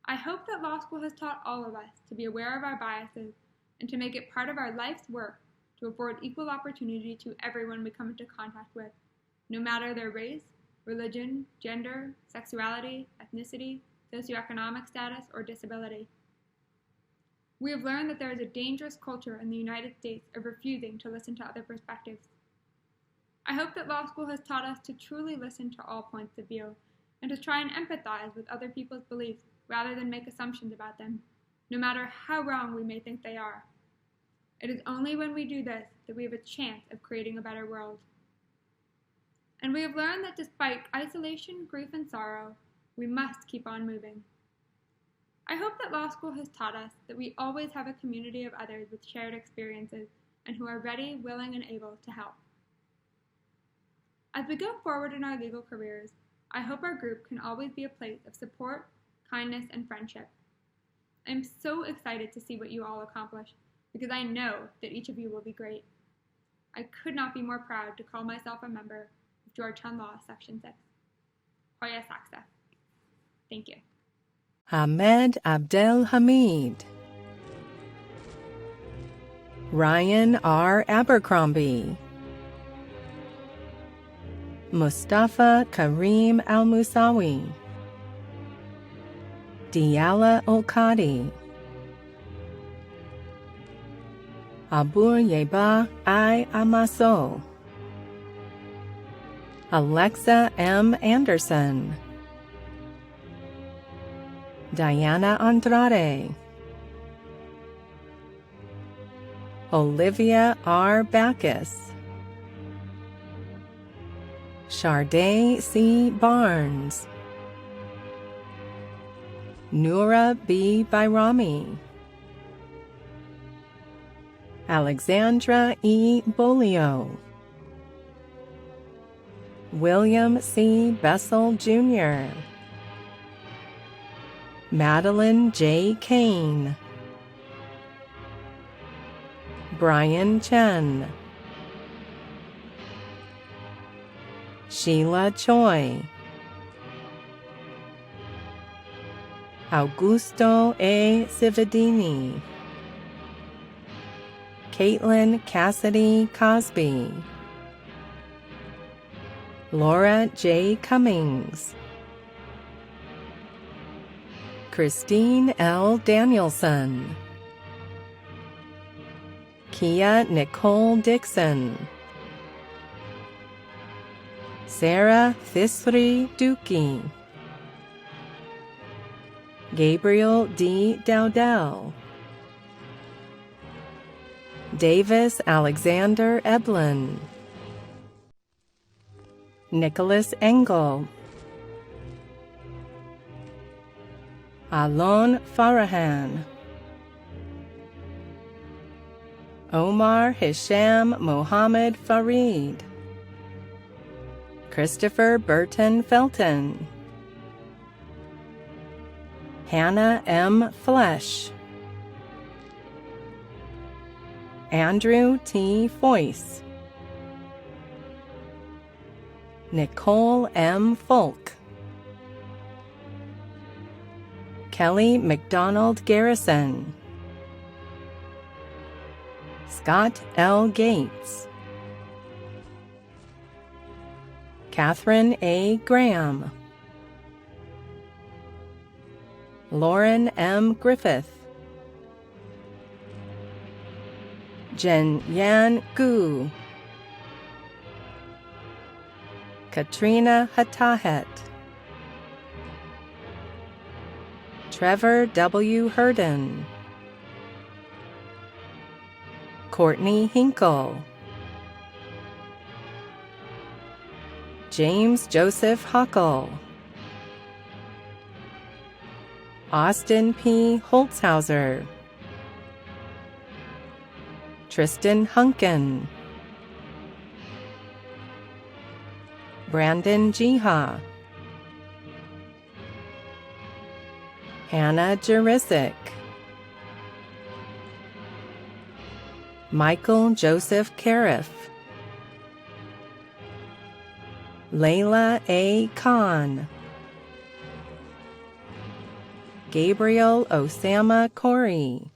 I hope that law school has taught all of us to be aware of our biases and to make it part of our life's work to afford equal opportunity to everyone we come into contact with, no matter their race, religion, gender, sexuality, ethnicity, socioeconomic status, or disability. We have learned that there is a dangerous culture in the United States of refusing to listen to other perspectives. I hope that law school has taught us to truly listen to all points of view and to try and empathize with other people's beliefs rather than make assumptions about them, no matter how wrong we may think they are. It is only when we do this that we have a chance of creating a better world. And we have learned that despite isolation, grief, and sorrow, we must keep on moving. I hope that law school has taught us that we always have a community of others with shared experiences and who are ready, willing, and able to help. As we go forward in our legal careers, I hope our group can always be a place of support, kindness, and friendship. I am so excited to see what you all accomplish because I know that each of you will be great. I could not be more proud to call myself a member of Georgetown Law Section 6. Hoya Saksa. Thank you. Ahmed Abdel Hamid, Ryan R. Abercrombie, Mustafa Karim Al-Musawi, Diala Olkadi, Abur Yeba I. Amaso, Alexa M. Anderson, Diana Andrade, Olivia R. Backus, Sharday C. Barnes, Noura B. Bairami, Alexandra E. Bolio, William C. Bessel Jr., Madeline J. Kane, Brian Chen, Sheila Choi, Augusto A. Cividini, Caitlin Cassidy Cosby, Laura J. Cummings, Christine L. Danielson, Kia Nicole Dixon, Sarah Thisri Dookie, Gabriel D. Dowdell, Davis Alexander Eblin, Nicholas Engel, Alon Farahan, Omar Hisham Mohammed Farid, Christopher Burton Felton, Hannah M. Flesh, Andrew T. Foyce, Nicole M. Folk, Kelly McDonald Garrison, Scott L. Gates, Catherine A. Graham, Lauren M. Griffith, Jen Yan Gu, Katrina Hatahet, Trevor W. Herden, Courtney Hinkle, James Joseph Huckle, Austin P. Holtzhauser, Tristan Hunkin, Brandon Jiha, Hannah Jurisic, Michael Joseph Cariff, Layla A. Khan, Gabriel Osama Corey,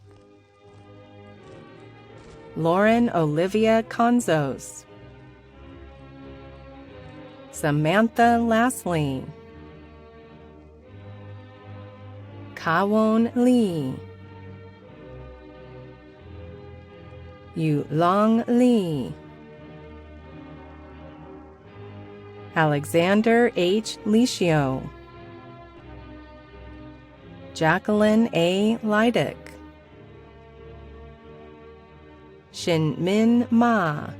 Lauren Olivia Conzos, Samantha Lasley, Kawon Lee, Yu Long Lee, Alexander H. Licio, Jacqueline A. Leidick, Shin Min Ma,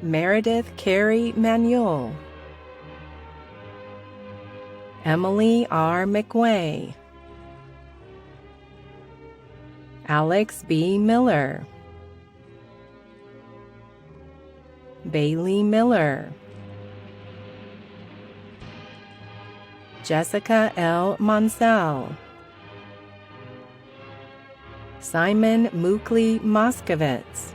Meredith Carey Manuel, Emily R. McWay, Alex B. Miller, Bailey Miller, Jessica L. Monsell, Simon Mookley Moskowitz,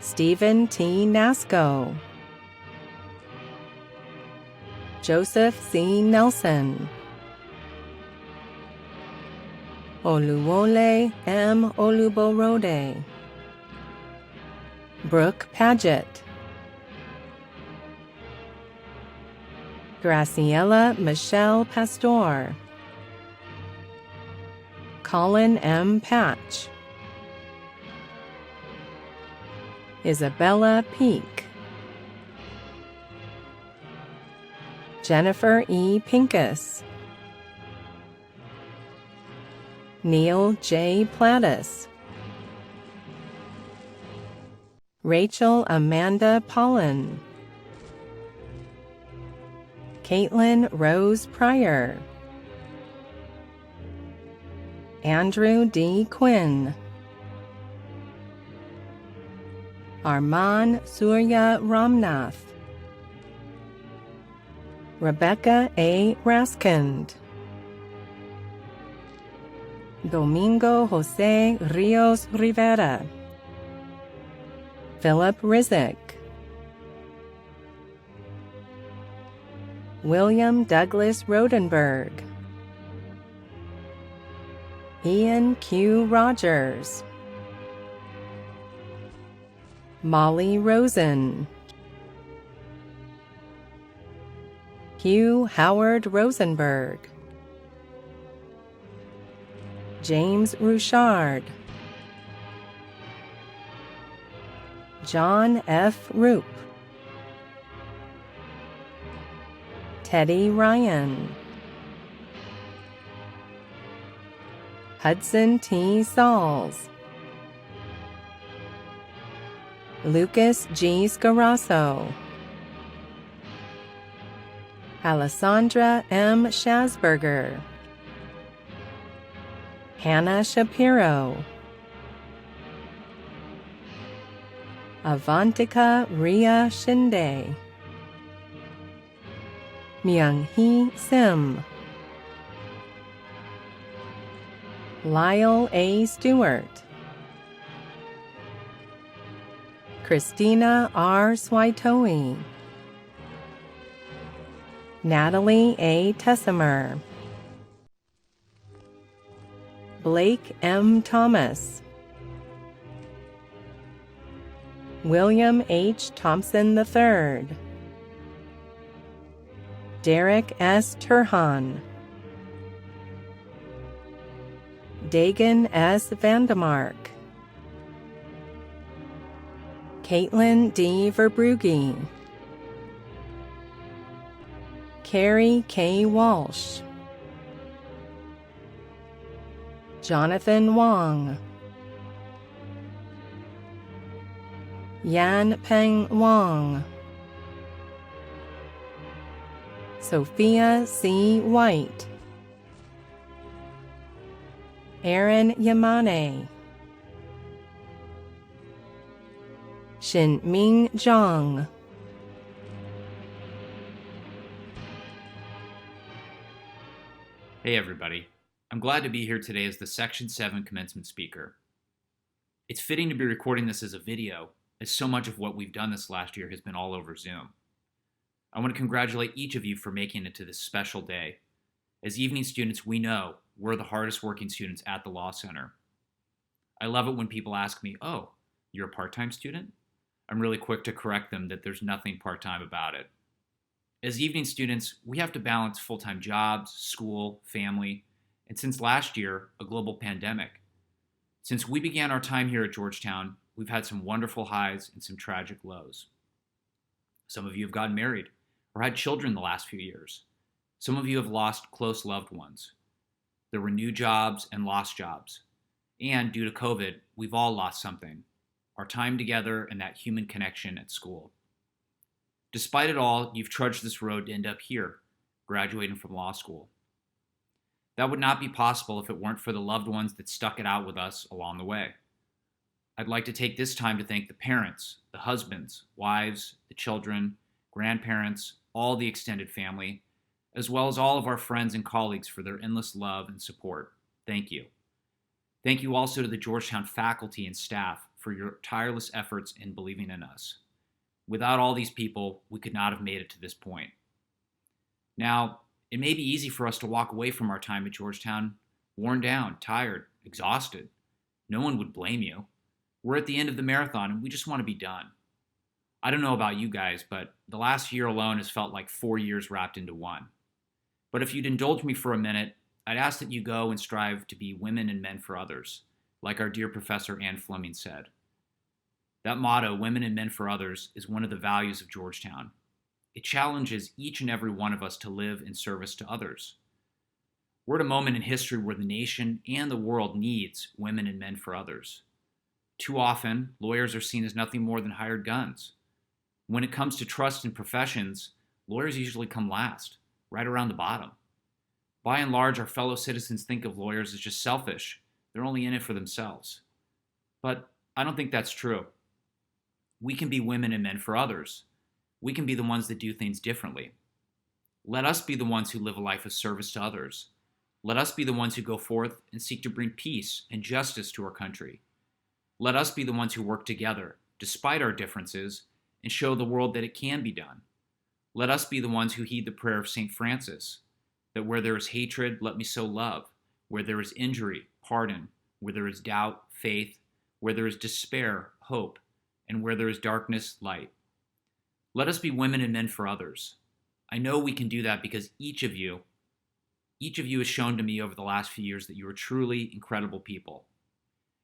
Stephen T. Nasco, Joseph C. Nelson, Oluwole M. Oluborode, Brooke Paget, Graciela Michelle Pastor, Colin M. Patch, Isabella Peak, Jennifer E. Pincus, Neil J. Plattis, Rachel Amanda Pollen, Caitlin Rose Pryor, Andrew D. Quinn, Arman Surya Ramnath, Rebecca A. Raskind, Domingo Jose Rios Rivera, Philip Rizek, William Douglas Rodenberg, Ian Q. Rogers, Molly Rosen, Hugh Howard Rosenberg, James Rouchard, John F. Roop, Teddy Ryan, Hudson T. Sauls, Lucas G. Scarasso, Alessandra M. Schasberger, Hannah Shapiro, Avantika Ria Shinde, Myung-hee Sim, Lyle A. Stewart, Christina R. Swaitoe, Natalie A. Tessimer, Blake M. Thomas, William H. Thompson III, Derek S. Turhan, Dagan S. Vandemark, Caitlin D. Verbrugge, Carrie K. Walsh, Jonathan Wong, Yan Peng Wong, Sophia C. White, Aaron Yamane, Shin-Ming Zhang, Hey everybody, I'm glad to be here today as the Section 7 commencement speaker. It's fitting to be recording this as a video, as so much of what we've done this last year has been all over Zoom. I want to congratulate each of you for making it to this special day. As evening students, we know we're the hardest working students at the Law Center. I love it when people ask me, oh, you're a part-time student? I'm really quick to correct them that there's nothing part-time about it. As evening students, we have to balance full-time jobs, school, family, and since last year, a global pandemic. Since we began our time here at Georgetown, we've had some wonderful highs and some tragic lows. Some of you have gotten married or had children the last few years. Some of you have lost close loved ones. There were new jobs and lost jobs. And due to COVID, we've all lost something, our time together and that human connection at school. Despite it all, you've trudged this road to end up here, graduating from law school. That would not be possible if it weren't for the loved ones that stuck it out with us along the way. I'd like to take this time to thank the parents, the husbands, wives, the children, grandparents, all the extended family, as well as all of our friends and colleagues for their endless love and support. Thank you. Thank you also to the Georgetown faculty and staff for your tireless efforts in believing in us. Without all these people, we could not have made it to this point. Now, it may be easy for us to walk away from our time at Georgetown, worn down, tired, exhausted. No one would blame you. We're at the end of the marathon and we just want to be done. I don't know about you guys, but the last year alone has felt like 4 years wrapped into one. But if you'd indulge me for a minute, I'd ask that you go and strive to be women and men for others, like our dear Professor Ann Fleming said. That motto, women and men for others, is one of the values of Georgetown. It challenges each and every one of us to live in service to others. We're at a moment in history where the nation and the world needs women and men for others. Too often, lawyers are seen as nothing more than hired guns. When it comes to trust in professions, lawyers usually come last, right around the bottom. By and large, our fellow citizens think of lawyers as just selfish. They're only in it for themselves. But I don't think that's true. We can be women and men for others. We can be the ones that do things differently. Let us be the ones who live a life of service to others. Let us be the ones who go forth and seek to bring peace and justice to our country. Let us be the ones who work together, despite our differences, and show the world that it can be done. Let us be the ones who heed the prayer of St. Francis, that where there is hatred, let me sow love. Where there is injury, pardon. Where there is doubt, faith. Where there is despair, hope. And where there is darkness, light. Let us be women and men for others. I know we can do that because each of you has shown to me over the last few years that you are truly incredible people.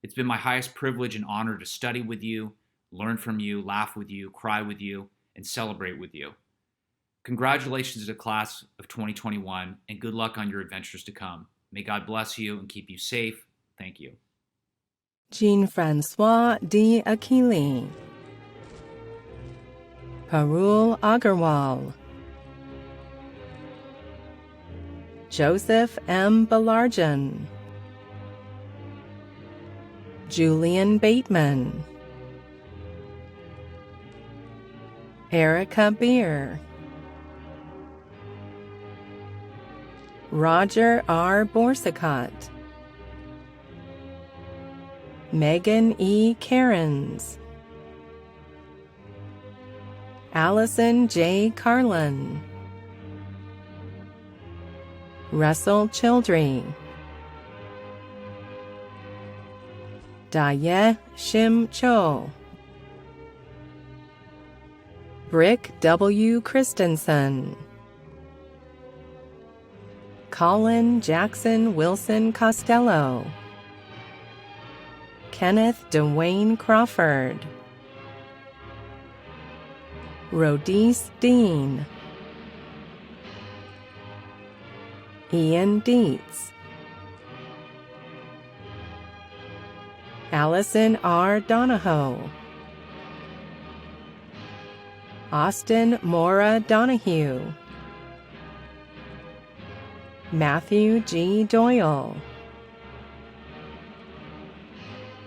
It's been my highest privilege and honor to study with you, learn from you, laugh with you, cry with you, and celebrate with you. Congratulations to the class of 2021, and good luck on your adventures to come. May God bless you and keep you safe. Thank you. Jean-Francois D'Aquili, Parul Agarwal, Joseph M. Balarjan, Julian Bateman, Erica Beer, Roger R. Borsicott, Megan E. Cairns, Allison J. Carlin, Russell Childry, Daye Shim Cho, Brick W. Christensen, Colin Jackson Wilson Costello, Kenneth Dwayne Crawford, Rodice Dean, Ian Dietz, Allison R. Donahoe, Austin Mora Donahue, Matthew G. Doyle,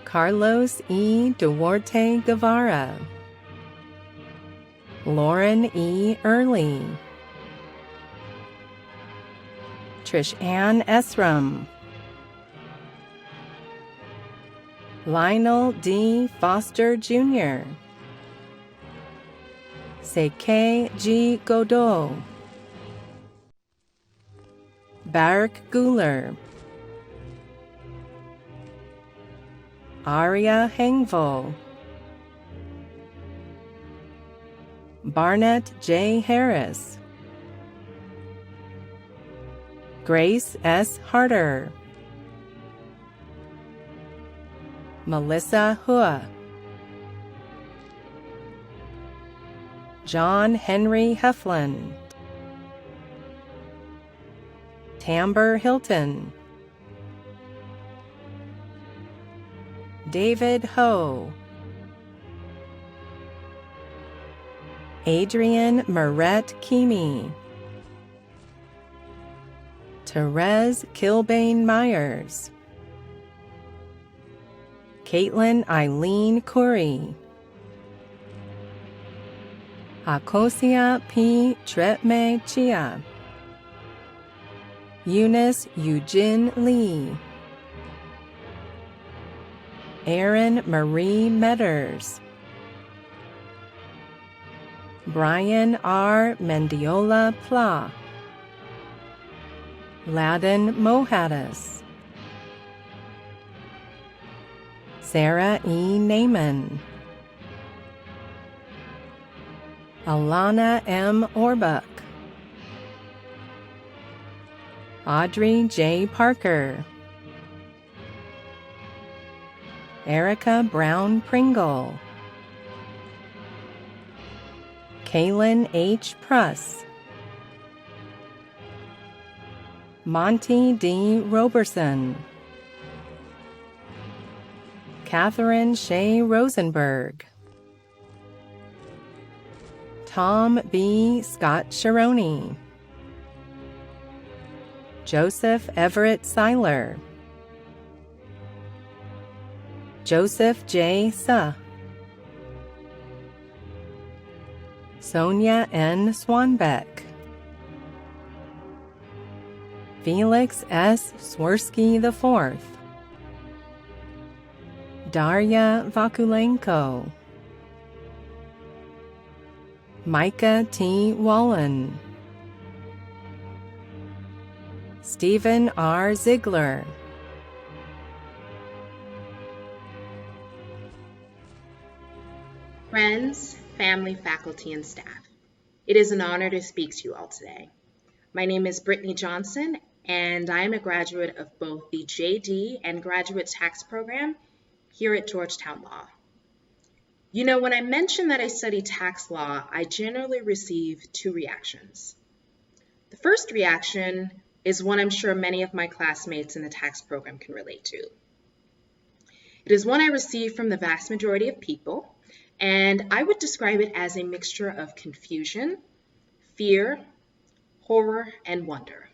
Carlos E. Duarte Guevara, Lauren E. Early, Trish Ann Esram, Lionel D. Foster Jr., Seke G. Godot, Barak Guler, Aria Hengvo, Barnett J. Harris, Grace S. Harder, Melissa Hua, John Henry Heflin, Tamber Hilton, David Ho, Adrian Moret Kimi, Therese Kilbane Myers, Caitlin Eileen Curry, Akosia P. Tretme Chia, Eunice Eugene Lee, Erin Marie Metters, Brian R. Mendiola Pla, Ladin Mohaddis, Sarah E. Naiman, Alana M. Orbuck, Audrey J. Parker, Erica Brown Pringle, Kaylin H. Pruss, Monty D. Roberson, Catherine Shea Rosenberg, Tom B. Scott Sharoni, Joseph Everett Seiler, Joseph J. Suh, Sonia N. Swanbeck, Felix S. Swirsky IV, Darya Vakulenko, Micah T. Wallen, Stephen R. Ziegler, Friends, family, faculty, and staff, it is an honor to speak to you all today. My name is Brittany Johnson, and I am a graduate of both the JD and Graduate Tax Program here at Georgetown Law. You know, when I mention that I study tax law, I generally receive two reactions. The first reaction is one I'm sure many of my classmates in the tax program can relate to. It is one I receive from the vast majority of people, and I would describe it as a mixture of confusion, fear, horror, and wonder.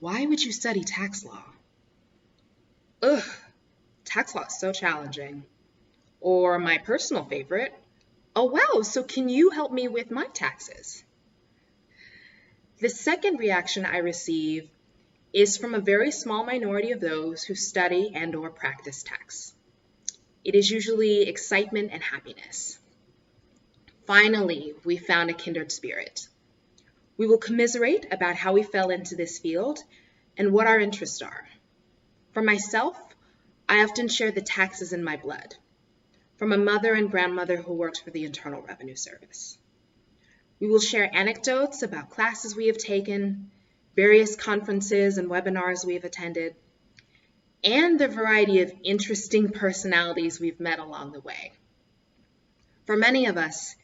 Why would you study tax law? Ugh, tax law is so challenging. Or my personal favorite, oh wow, so can you help me with my taxes? The second reaction I receive is from a very small minority of those who study and or practice tax. It is usually excitement and happiness. Finally, we found a kindred spirit. We will commiserate about how we fell into this field and what our interests are. For myself, I often share the taxes in my blood, from a mother and grandmother who worked for the Internal Revenue Service. We will share anecdotes about classes we have taken, various conferences and webinars we have attended, and the variety of interesting personalities we've met along the way. For many of us,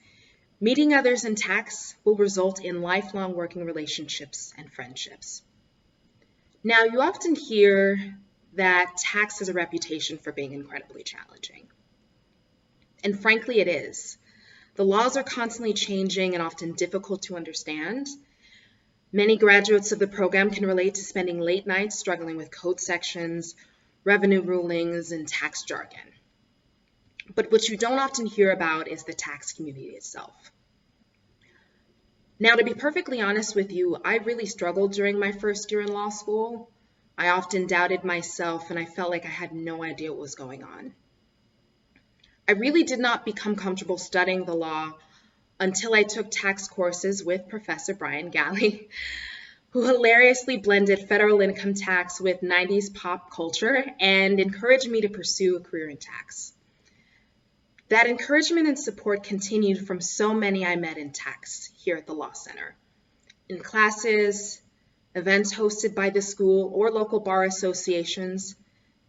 meeting others in tax will result in lifelong working relationships and friendships. Now, you often hear that tax has a reputation for being incredibly challenging. And frankly, it is. The laws are constantly changing and often difficult to understand. Many graduates of the program can relate to spending late nights struggling with code sections, revenue rulings, and tax jargon. But what you don't often hear about is the tax community itself. Now, to be perfectly honest with you, I really struggled during my first year in law school. I often doubted myself, and I felt like I had no idea what was going on. I really did not become comfortable studying the law until I took tax courses with Professor Brian Galley, who hilariously blended federal income tax with 90s pop culture and encouraged me to pursue a career in tax. That encouragement and support continued from so many I met in tax here at the Law Center, in classes, events hosted by the school or local bar associations,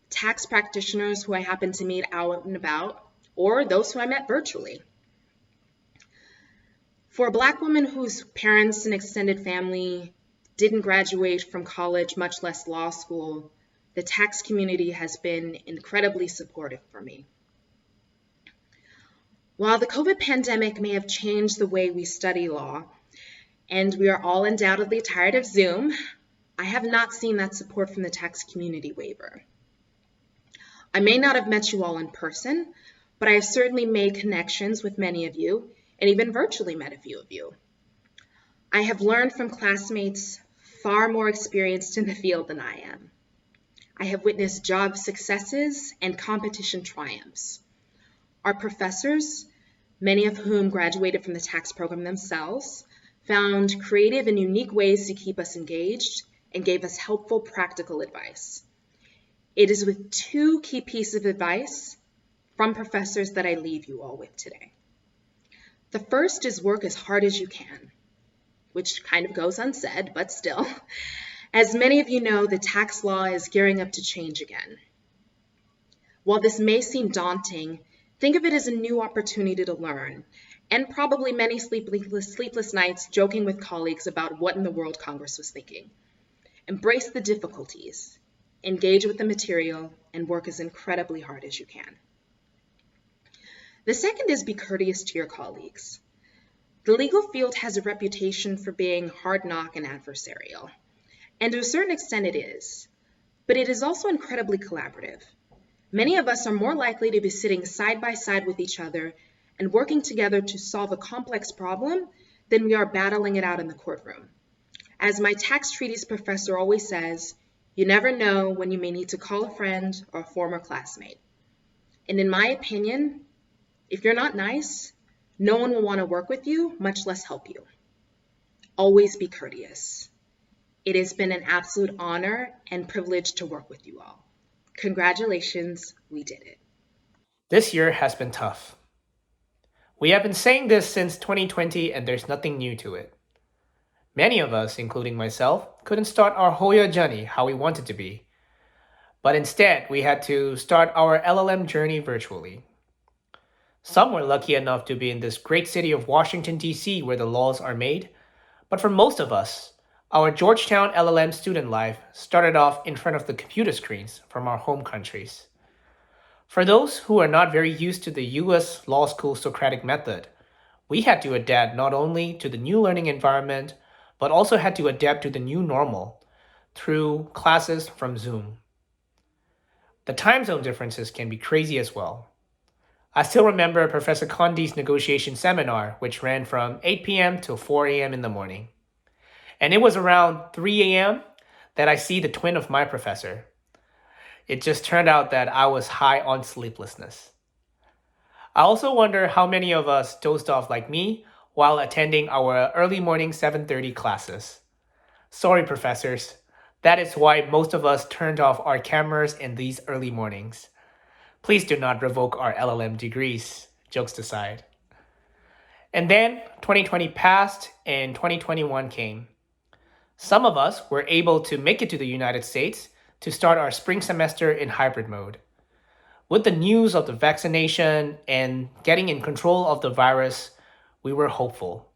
tax practitioners who I happen to meet out and about, or those who I met virtually. For a Black woman whose parents and extended family didn't graduate from college, much less law school, the tax community has been incredibly supportive for me. While the COVID pandemic may have changed the way we study law, and we are all undoubtedly tired of Zoom, I have not seen that support from the tax community waver. I may not have met you all in person, but I have certainly made connections with many of you, and even virtually met a few of you. I have learned from classmates far more experienced in the field than I am. I have witnessed job successes and competition triumphs. Our professors, many of whom graduated from the tax program themselves, found creative and unique ways to keep us engaged and gave us helpful practical advice. It is with two key pieces of advice from professors that I leave you all with today. The first is work as hard as you can, which kind of goes unsaid, but still. As many of you know, the tax law is gearing up to change again. While this may seem daunting, think of it as a new opportunity to learn, and probably many sleepless nights joking with colleagues about what in the world Congress was thinking. Embrace the difficulties, engage with the material, and work as incredibly hard as you can. The second is be courteous to your colleagues. The legal field has a reputation for being hard-knock and adversarial, and to a certain extent it is, but it is also incredibly collaborative. Many of us are more likely to be sitting side by side with each other and working together to solve a complex problem than we are battling it out in the courtroom. As my tax treaties professor always says, you never know when you may need to call a friend or a former classmate. And in my opinion, if you're not nice, no one will want to work with you, much less help you. Always be courteous. It has been an absolute honor and privilege to work with you all. Congratulations, we did it. This year has been tough. We have been saying this since 2020 and there's nothing new to it. Many of us, including myself, couldn't start our Hoya journey how we wanted to be. But instead, we had to start our LLM journey virtually. Some were lucky enough to be in this great city of Washington, D.C. where the laws are made. But for most of us, our Georgetown LLM student life started off in front of the computer screens from our home countries. For those who are not very used to the US law school Socratic method, we had to adapt not only to the new learning environment, but also had to adapt to the new normal through classes from Zoom. The time zone differences can be crazy as well. I still remember Professor Condi's negotiation seminar, which ran from 8 p.m. till 4 a.m. in the morning. And it was around 3 a.m. that I see the twin of my professor. It just turned out that I was high on sleeplessness. I also wonder how many of us dozed off like me while attending our early morning 7:30 classes. Sorry, professors. That is why most of us turned off our cameras in these early mornings. Please do not revoke our LLM degrees, jokes aside. And then 2020 passed and 2021 came. Some of us were able to make it to the United States to start our spring semester in hybrid mode. With the news of the vaccination and getting in control of the virus, we were hopeful.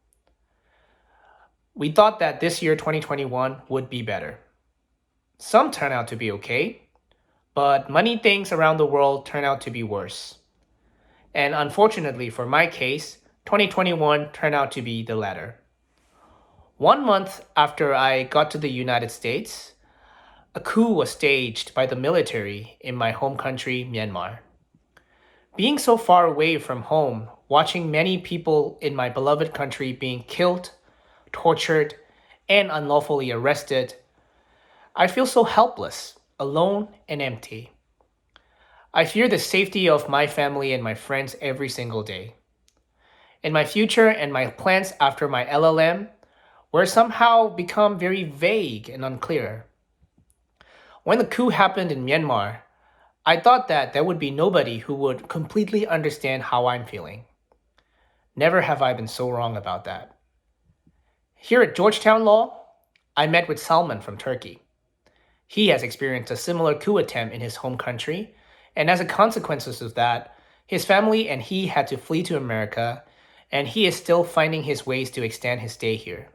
We thought that this year, 2021, would be better. Some turned out to be okay, but many things around the world turned out to be worse. And unfortunately for my case, 2021 turned out to be the latter. 1 month after I got to the United States, a coup was staged by the military in my home country, Myanmar. Being so far away from home, watching many people in my beloved country being killed, tortured, and unlawfully arrested, I feel so helpless, alone, and empty. I fear the safety of my family and my friends every single day. And my future and my plans after my LLM were somehow become very vague and unclear. When the coup happened in Myanmar, I thought that there would be nobody who would completely understand how I'm feeling. Never have I been so wrong about that. Here at Georgetown Law, I met with Salman from Turkey. He has experienced a similar coup attempt in his home country, and as a consequence of that, his family and he had to flee to America, and he is still finding his ways to extend his stay here.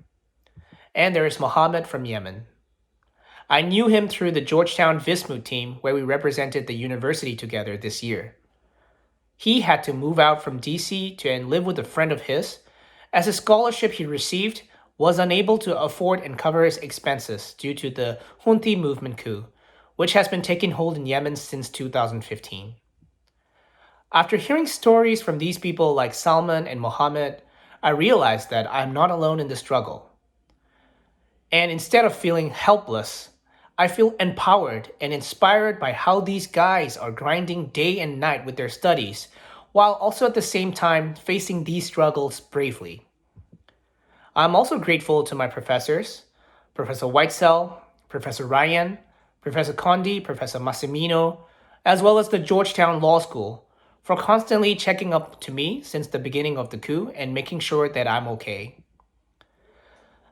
And there is Mohammed from Yemen. I knew him through the Georgetown Vismut team where we represented the university together this year. He had to move out from DC to live with a friend of his, as a scholarship he received was unable to afford and cover his expenses due to the Houthi movement coup, which has been taking hold in Yemen since 2015. After hearing stories from these people like Salman and Mohammed, I realized that I'm not alone in the struggle. And instead of feeling helpless, I feel empowered and inspired by how these guys are grinding day and night with their studies, while also at the same time facing these struggles bravely. I'm also grateful to my professors, Professor Whitesell, Professor Ryan, Professor Condi, Professor Massimino, as well as the Georgetown Law School, for constantly checking up to me since the beginning of the coup and making sure that I'm okay.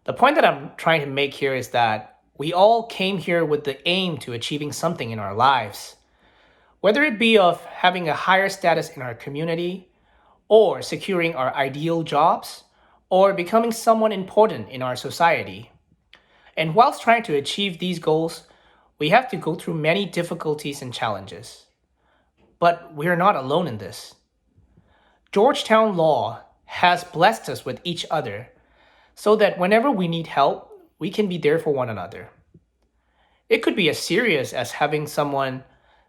The point that I'm trying to make here is that we all came here with the aim to achieving something in our lives, whether it be of having a higher status in our community, or securing our ideal jobs, or becoming someone important in our society. And whilst trying to achieve these goals, we have to go through many difficulties and challenges. But we're not alone in this. Georgetown Law has blessed us with each other so that whenever we need help, we can be there for one another. It could be as serious as having someone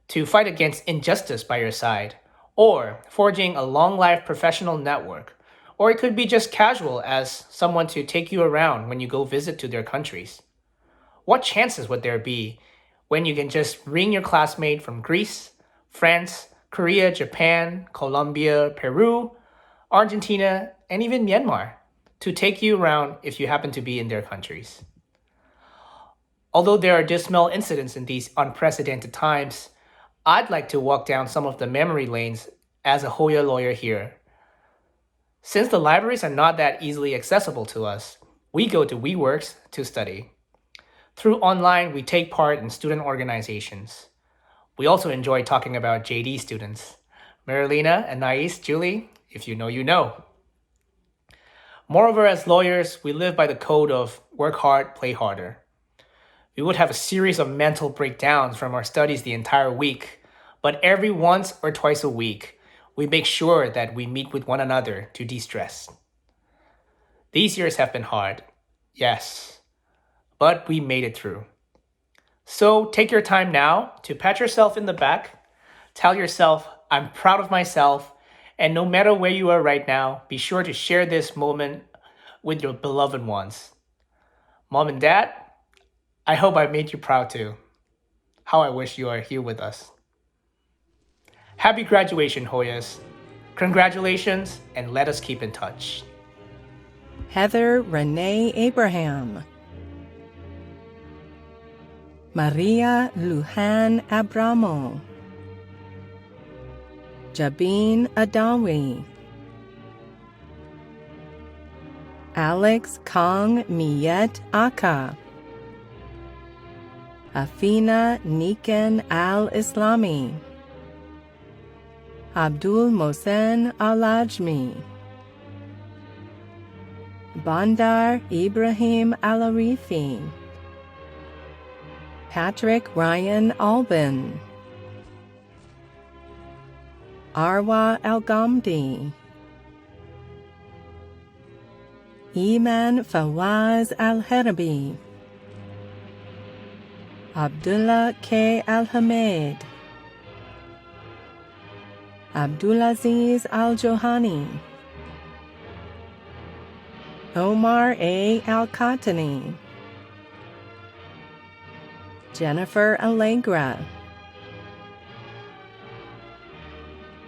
to fight against injustice by your side, or forging a long-life professional network, or it could be just casual as someone to take you around when you go visit to their countries. What chances would there be when you can just ring your classmate from Greece, France, Korea, Japan, Colombia, Peru, Argentina, and even Myanmar to take you around if you happen to be in their countries? Although there are dismal incidents in these unprecedented times, I'd like to walk down some of the memory lanes as a Hoya lawyer here. Since the libraries are not that easily accessible to us, we go to WeWorks to study. Through online, we take part in student organizations. We also enjoy talking about JD students. Marilena, Anais, Julie, if you know, you know. Moreover, as lawyers, we live by the code of work hard, play harder. We would have a series of mental breakdowns from our studies the entire week, but every once or twice a week, we make sure that we meet with one another to de-stress. These years have been hard, yes, but we made it through. So take your time now to pat yourself in the back, tell yourself, I'm proud of myself, and no matter where you are right now, be sure to share this moment with your beloved ones. Mom and Dad, I hope I made you proud too. How I wish you are here with us. Happy graduation, Hoyas. Congratulations, and let us keep in touch. Heather Renee Abraham. Maria Lujan Abramo. Jabin Adawi. Alex Kong Miyet Aka. Afina Niken Al-Islami. Abdul Mohsen Al-Ajmi. Bandar Ibrahim Al-Arifi. Patrick Ryan Albin. Arwa Al-Ghamdi. Iman Fawaz Al-Harabi. Abdullah K. Al-Hamed. Abdulaziz Al-Johani. Omar A. Al-Khatani. Jennifer Allegra.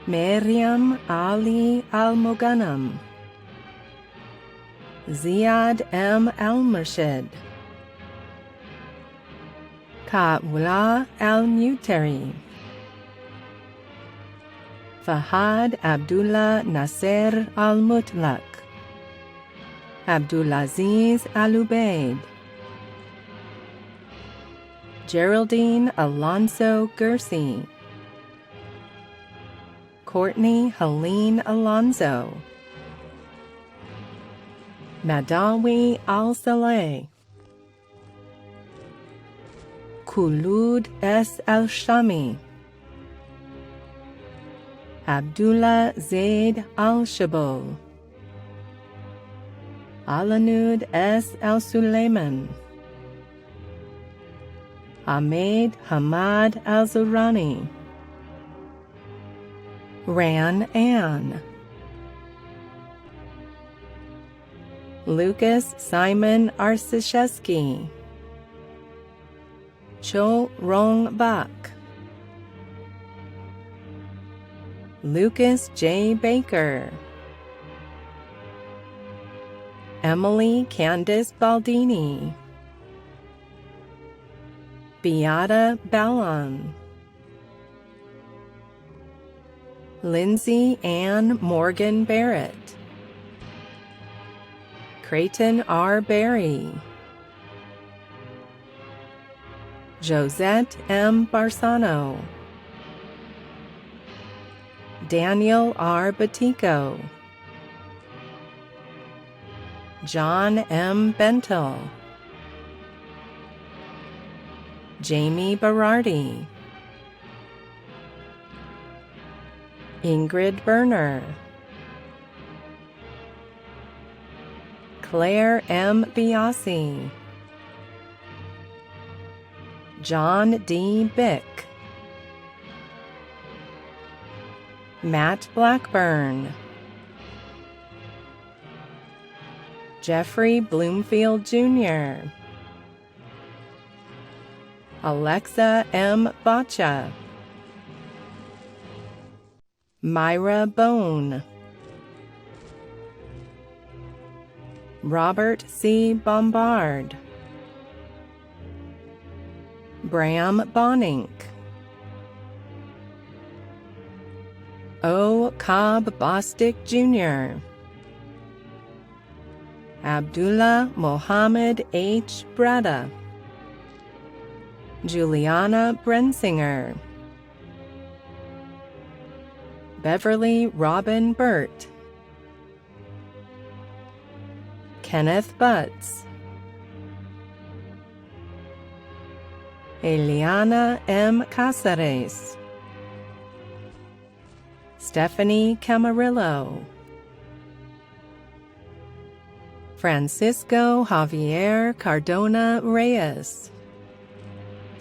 Maryam Ali Al-Moghanam. Ziad M. Al-Murshid. Kaula Al-Mutari. Fahad Abdullah Nasser Al-Mutlaq. Abdulaziz Al-Ubaid. Geraldine Alonso Gersey, Courtney Helene Alonso, Madawi Al-Saleh, Khulud S. Al-Shami, Abdullah Zaid Al-Shabol, Alanud S. Al-Suleiman, Ahmed Hamad Al-Zurani, Ran Ann, Lucas Simon Arsishevsky, Cho Rong Bak, Lucas J. Baker, Emily Candice Baldini, Beata Ballon, Lindsay Ann Morgan Barrett, Creighton R. Berry, Josette M. Barsano, Daniel R. Batico, John M. Bentel, Jamie Berardi, Ingrid Berner, Claire M. Biasi, John D. Bick, Matt Blackburn, Jeffrey Bloomfield Jr., Alexa M. Bacha, Myra Bone, Robert C. Bombard, Bram Bonink, O. Cobb Bostic Jr., Abdullah Mohammed H. Breda, Juliana Brensinger, Beverly Robin Burt, Kenneth Butts, Eliana M. Casares, Stephanie Camarillo, Francisco Javier Cardona Reyes,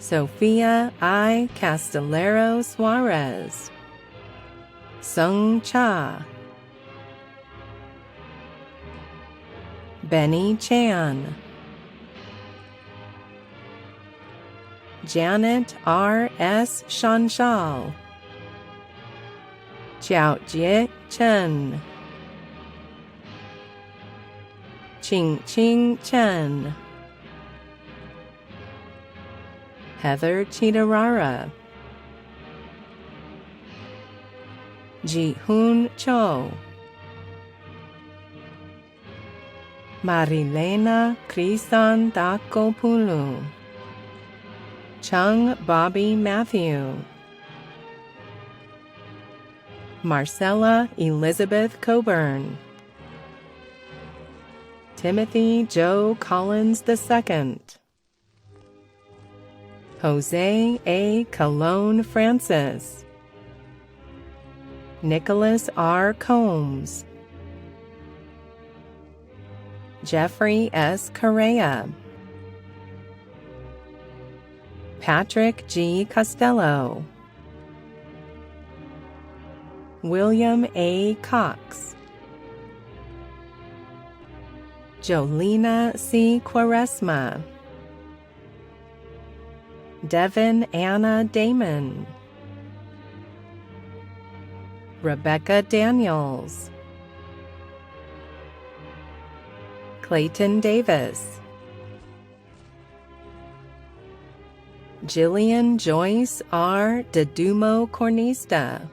Sofia I. Castellero Suarez, Sung Cha, Benny Chan, Janet R. S. Shanshal, Xiaojie Chen, Qing Chen, Heather Chitarara, Ji-Hoon Cho, Marilena Krisandakopulu, Chung Bobby Matthew, Marcella Elizabeth Coburn, Timothy Joe Collins II, Jose A. Colon Francis, Nicholas R. Combs, Jeffrey S. Correa, Patrick G. Costello, William A. Cox, Jolena C. Quaresma, Devin Anna Damon, Rebecca Daniels, Clayton Davis, Jillian Joyce R. Dedumo Cornista,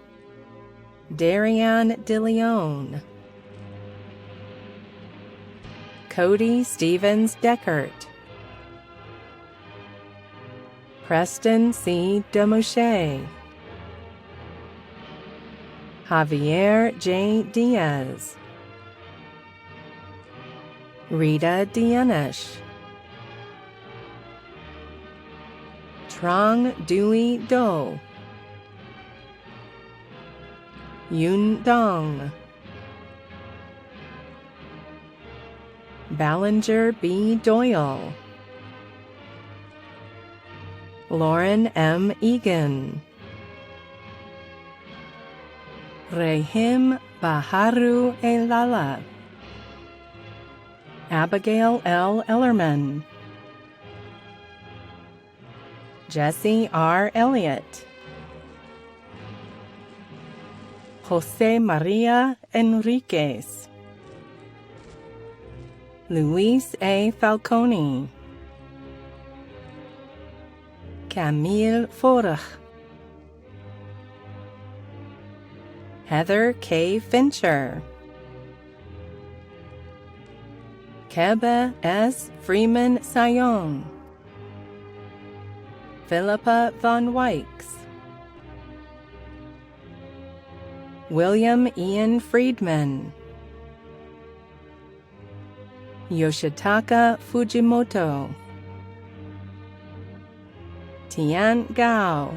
Darian DeLeon, Cody Stevens Deckert, Preston C. Demouche, Javier J. Diaz, Rita Dianish, Trong Dui Do, Yun Dong, Ballinger B. Doyle, Lauren M. Egan, Rehim Baharu Elala, Abigail L. Ellerman, Jesse R. Elliott, Jose Maria Enriquez, Luis A. Falcone, Camille Forach, Heather K. Fincher, Kebe S. Freeman Sayong, Philippa von Wykes, William Ian Friedman, Yoshitaka Fujimoto, Tian Gao,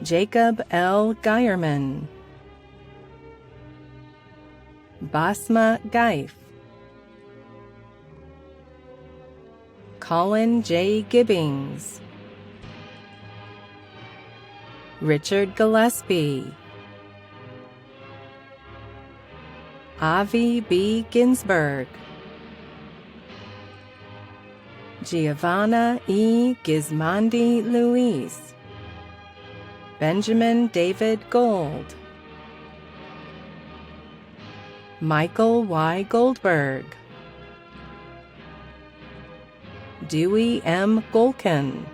Jacob L. Geierman, Basma Geif, Colin J. Gibbings, Richard Gillespie, Avi B. Ginsburg, Giovanna E. Gismondi Luis, Benjamin David Gold, Michael Y. Goldberg, Dewey M. Golkin,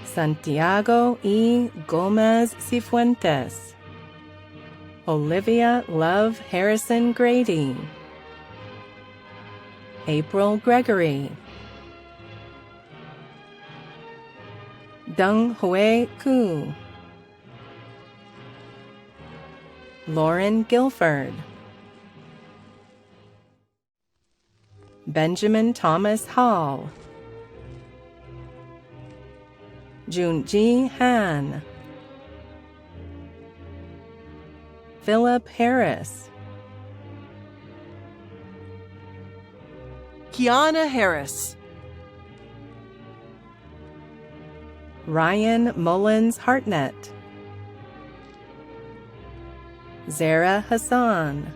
Santiago E. Gomez Cifuentes, Olivia Love Harrison Grady, April Gregory, Deng Hui Ku, Lauren Guilford, Benjamin Thomas Hall, Junji Han, Philip Harris, Kiana Harris, Ryan Mullins Hartnett, Zara Hassan,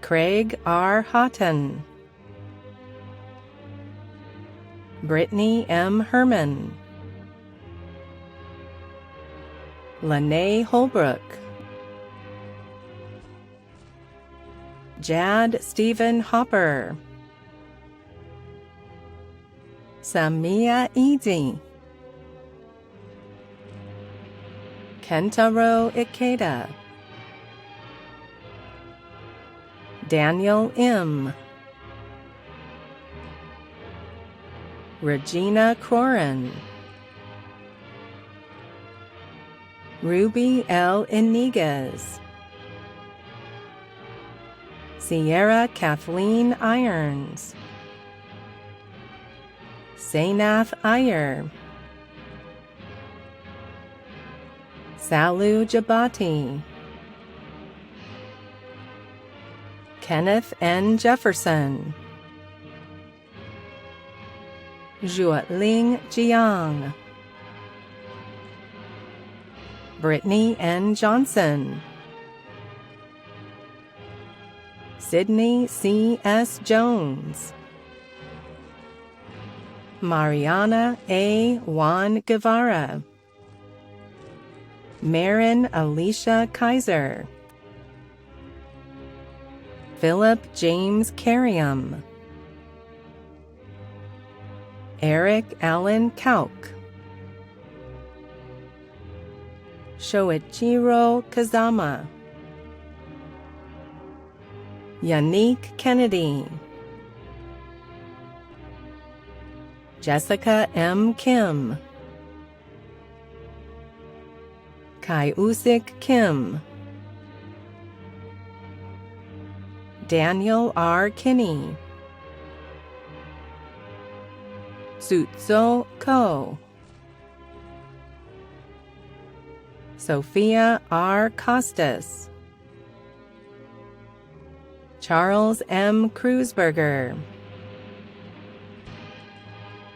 Craig R. Houghton, Brittany M. Herman, Lene Holbrook, Jad Stephen Hopper, Samia Eady, Kentaro Ikeda, Daniel M., Regina Crorin, Ruby L. Iniguez, Sierra Kathleen Irons, Sainath Iyer, Salu Jabati, Kenneth N. Jefferson, Zhuoling Jiang, Brittany N. Johnson, Sydney C. S. Jones, Mariana A. Juan Guevara, Marin Alicia Kaiser, Philip James Carrium, Eric Allen Kauk, Shoichiro Kazama, Yannick Kennedy, Jessica M. Kim, Kai-Usik Kim, Daniel R. Kinney, Sutso Ko, Sophia R. Costas, Charles M. Kreuzberger,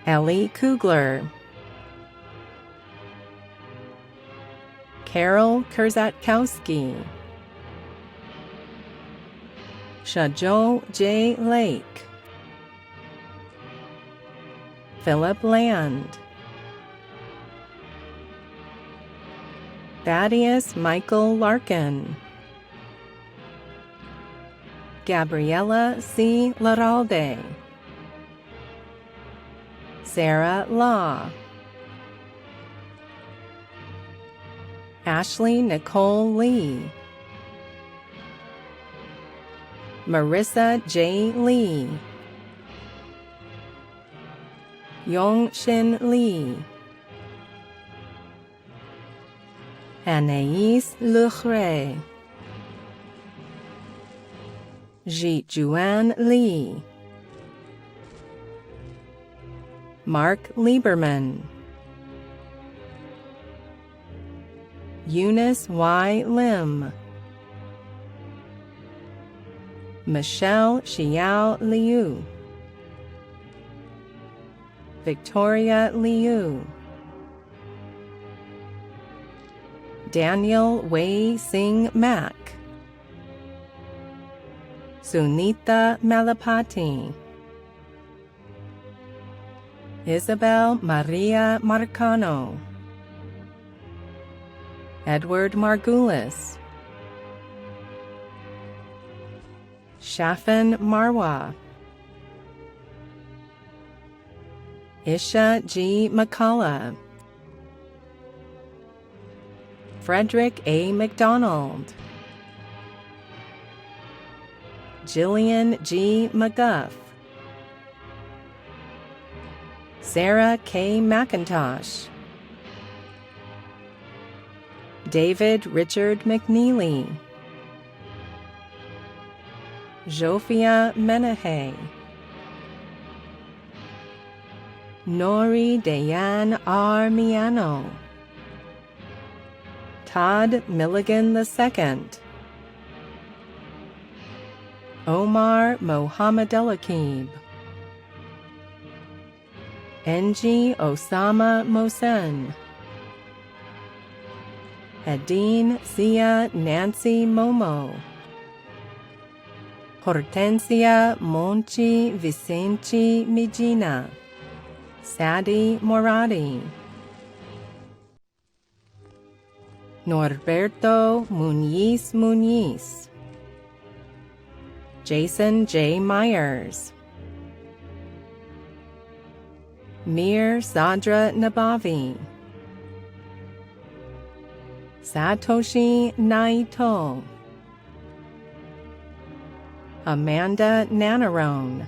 Ellie Kugler, Carol Kurzatkowski, Shajo J. Lake, Philip Land, Thaddeus Michael Larkin, Gabriella C. Laralde, Sarah Law, Ashley Nicole Lee, Marissa J. Lee, Yongshin Lee, Anaïs Lecray, Jijuan Lee, Mark Lieberman, Eunice Y. Lim, Michelle Xiao Liu, Victoria Liu, Daniel Wei Sing Mack, Sunita Malapati, Isabel Maria Marcano, Edward Margulis, Shafin Marwa, Isha G. McCullough, Frederick A. McDonald, Jillian G. McGuff, Sarah K. McIntosh, David Richard McNeely, Jofia Menahay, Nori Dayan R. Miano, Todd Milligan II, Omar Mohammedelakib, Enji Osama Mohsen, Adine Sia Nancy Momo, Hortensia Monchi Vicente Mijina, Sadi Morati, Norberto Muniz, Jason J. Myers, Mir Sadra Nabavi, Satoshi Naito, Amanda Nanarone,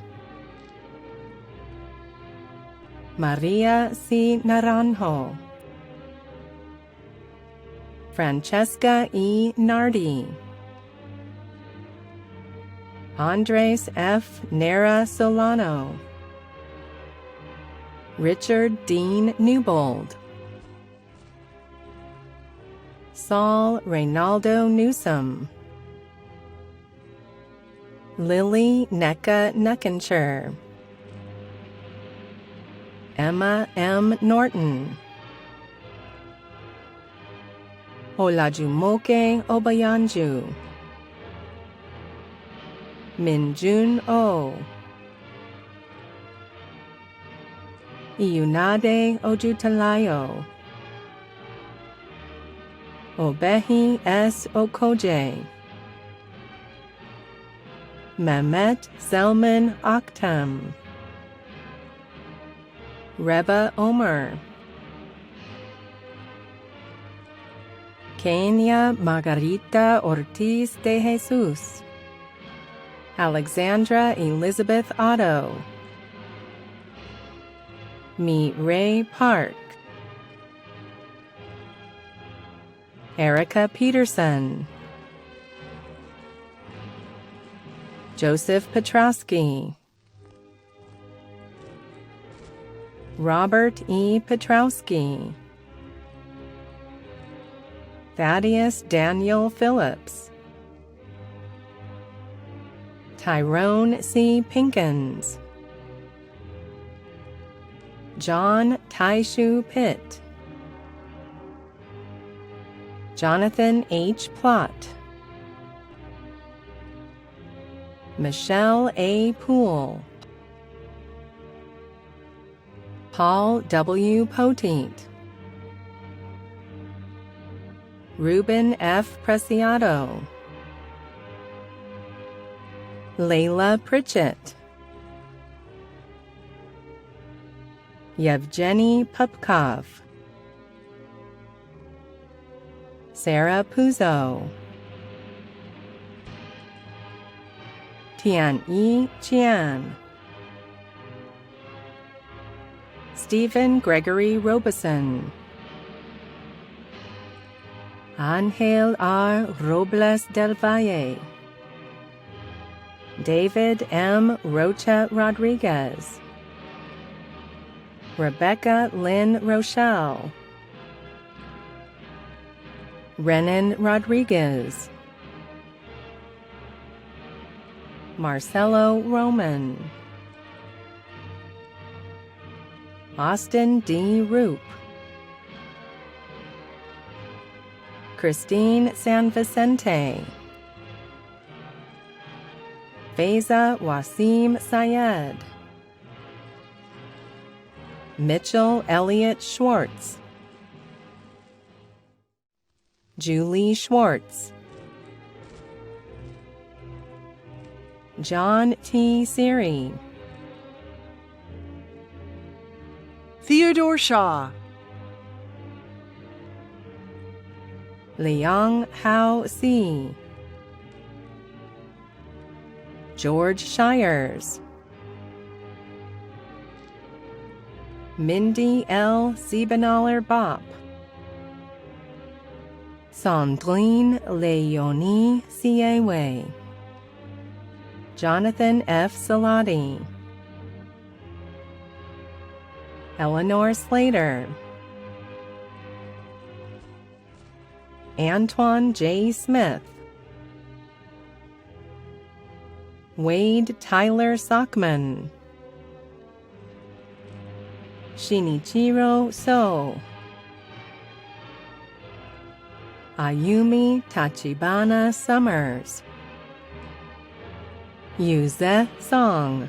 Maria C. Naranjo, Francesca E. Nardi, Andres F. Nera Solano, Richard Dean Newbold, Saul Reynaldo Newsom, Lily Necka Nuckenshire, Emma M. Norton, Olajumoke Obayanju, Minjun O, Iyunade Ojutalayo, Obehi S. Okoje, Mehmet Selman Akhtam, Reba Omer, Kenya Margarita Ortiz de Jesus, Alexandra Elizabeth Otto, Mi Ray Park, Erica Peterson, Joseph Petrowski, Robert E. Petrowski, Thaddeus Daniel Phillips, Tyrone C. Pinkins, John Taishu Pitt, Jonathan H. Plott, Michelle A. Poole, Paul W. Poteet, Ruben F. Preciado, Layla Pritchett, Yevgeny Pupkov, Sarah Puzo, Tian-Yi Qian, Stephen Gregory Robeson, Angel R. Robles del Valle, David M. Rocha Rodriguez, Rebecca Lynn Rochelle, Renan Rodriguez, Marcelo Roman, Austin D. Roop, Christine San Vicente, Faiza Wasim Syed, Mitchell Elliott Schwartz, Julie Schwartz, John T. Siri, Theodore Shaw, Liang Hao Si, George Shires, Mindy L. Siebenaler Bopp, Sandrine Leonie Siewe, Jonathan F. Salati, Eleanor Slater, Antoine J. Smith, Wade Tyler Sockman, Shinichiro So, Ayumi Tachibana Summers, Yuze Song,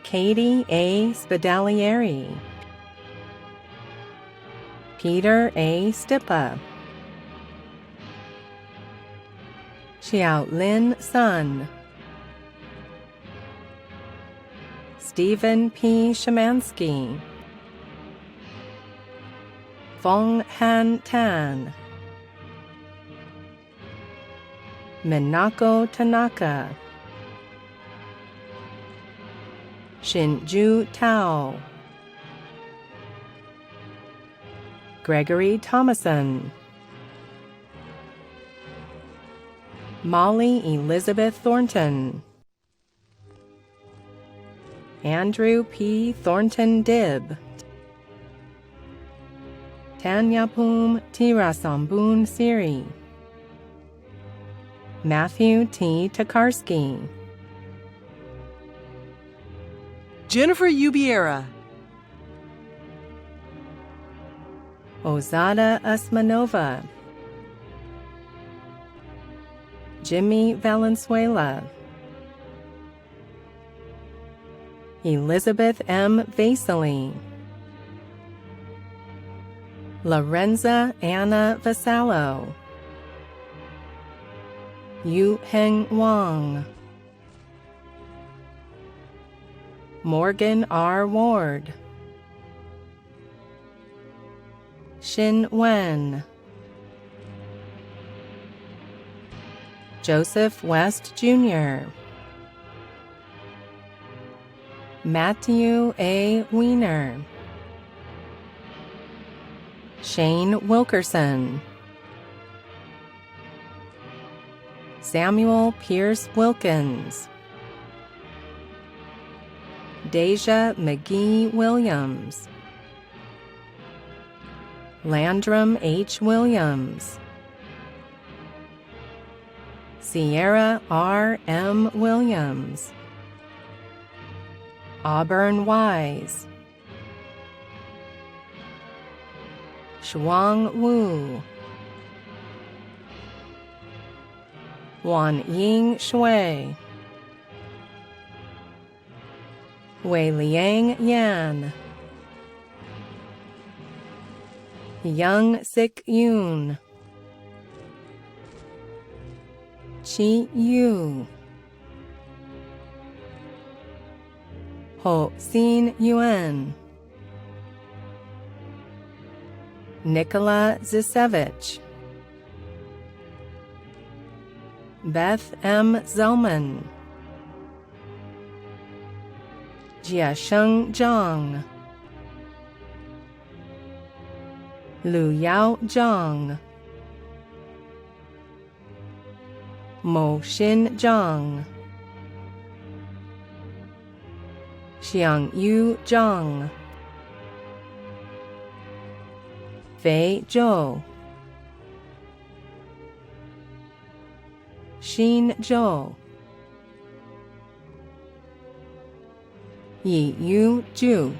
Katie A. Spadalieri, Peter A. Stippa, Xiaolin Sun, Stephen P. Shemansky, Fong Han Tan, Minako Tanaka, Shinju Tao, Gregory Thomason, Molly Elizabeth Thornton, Andrew P. Thornton Dibb, Tanyapum Tirasambun Siri, Matthew T. Tokarski, Jennifer Ubiera, Ozada Usmanova, Jimmy Valenzuela, Elizabeth M. Vasily, Lorenza Anna Vasallo, Yu Heng Wang, Morgan R. Ward, Xin Wen, Joseph West Jr., Matthew A. Weiner, Shane Wilkerson, Samuel Pierce Wilkins, Deja McGee Williams, Landrum H. Williams, Sierra R. M. Williams, Auburn Wise, Shuang Wu, Wan Ying Shui, Wei Liang Yan, Young Sik Yoon, Chi Yu, Ho Xin Yuan, Nikola Zisevich, Beth M. Zelman, Jiasheng Zhang, Lu Yao Zhang, Mo Xin Zhang, Xiang Yu Zhang, Fei Zhou, Xin Zhou, Yi Yu Ju,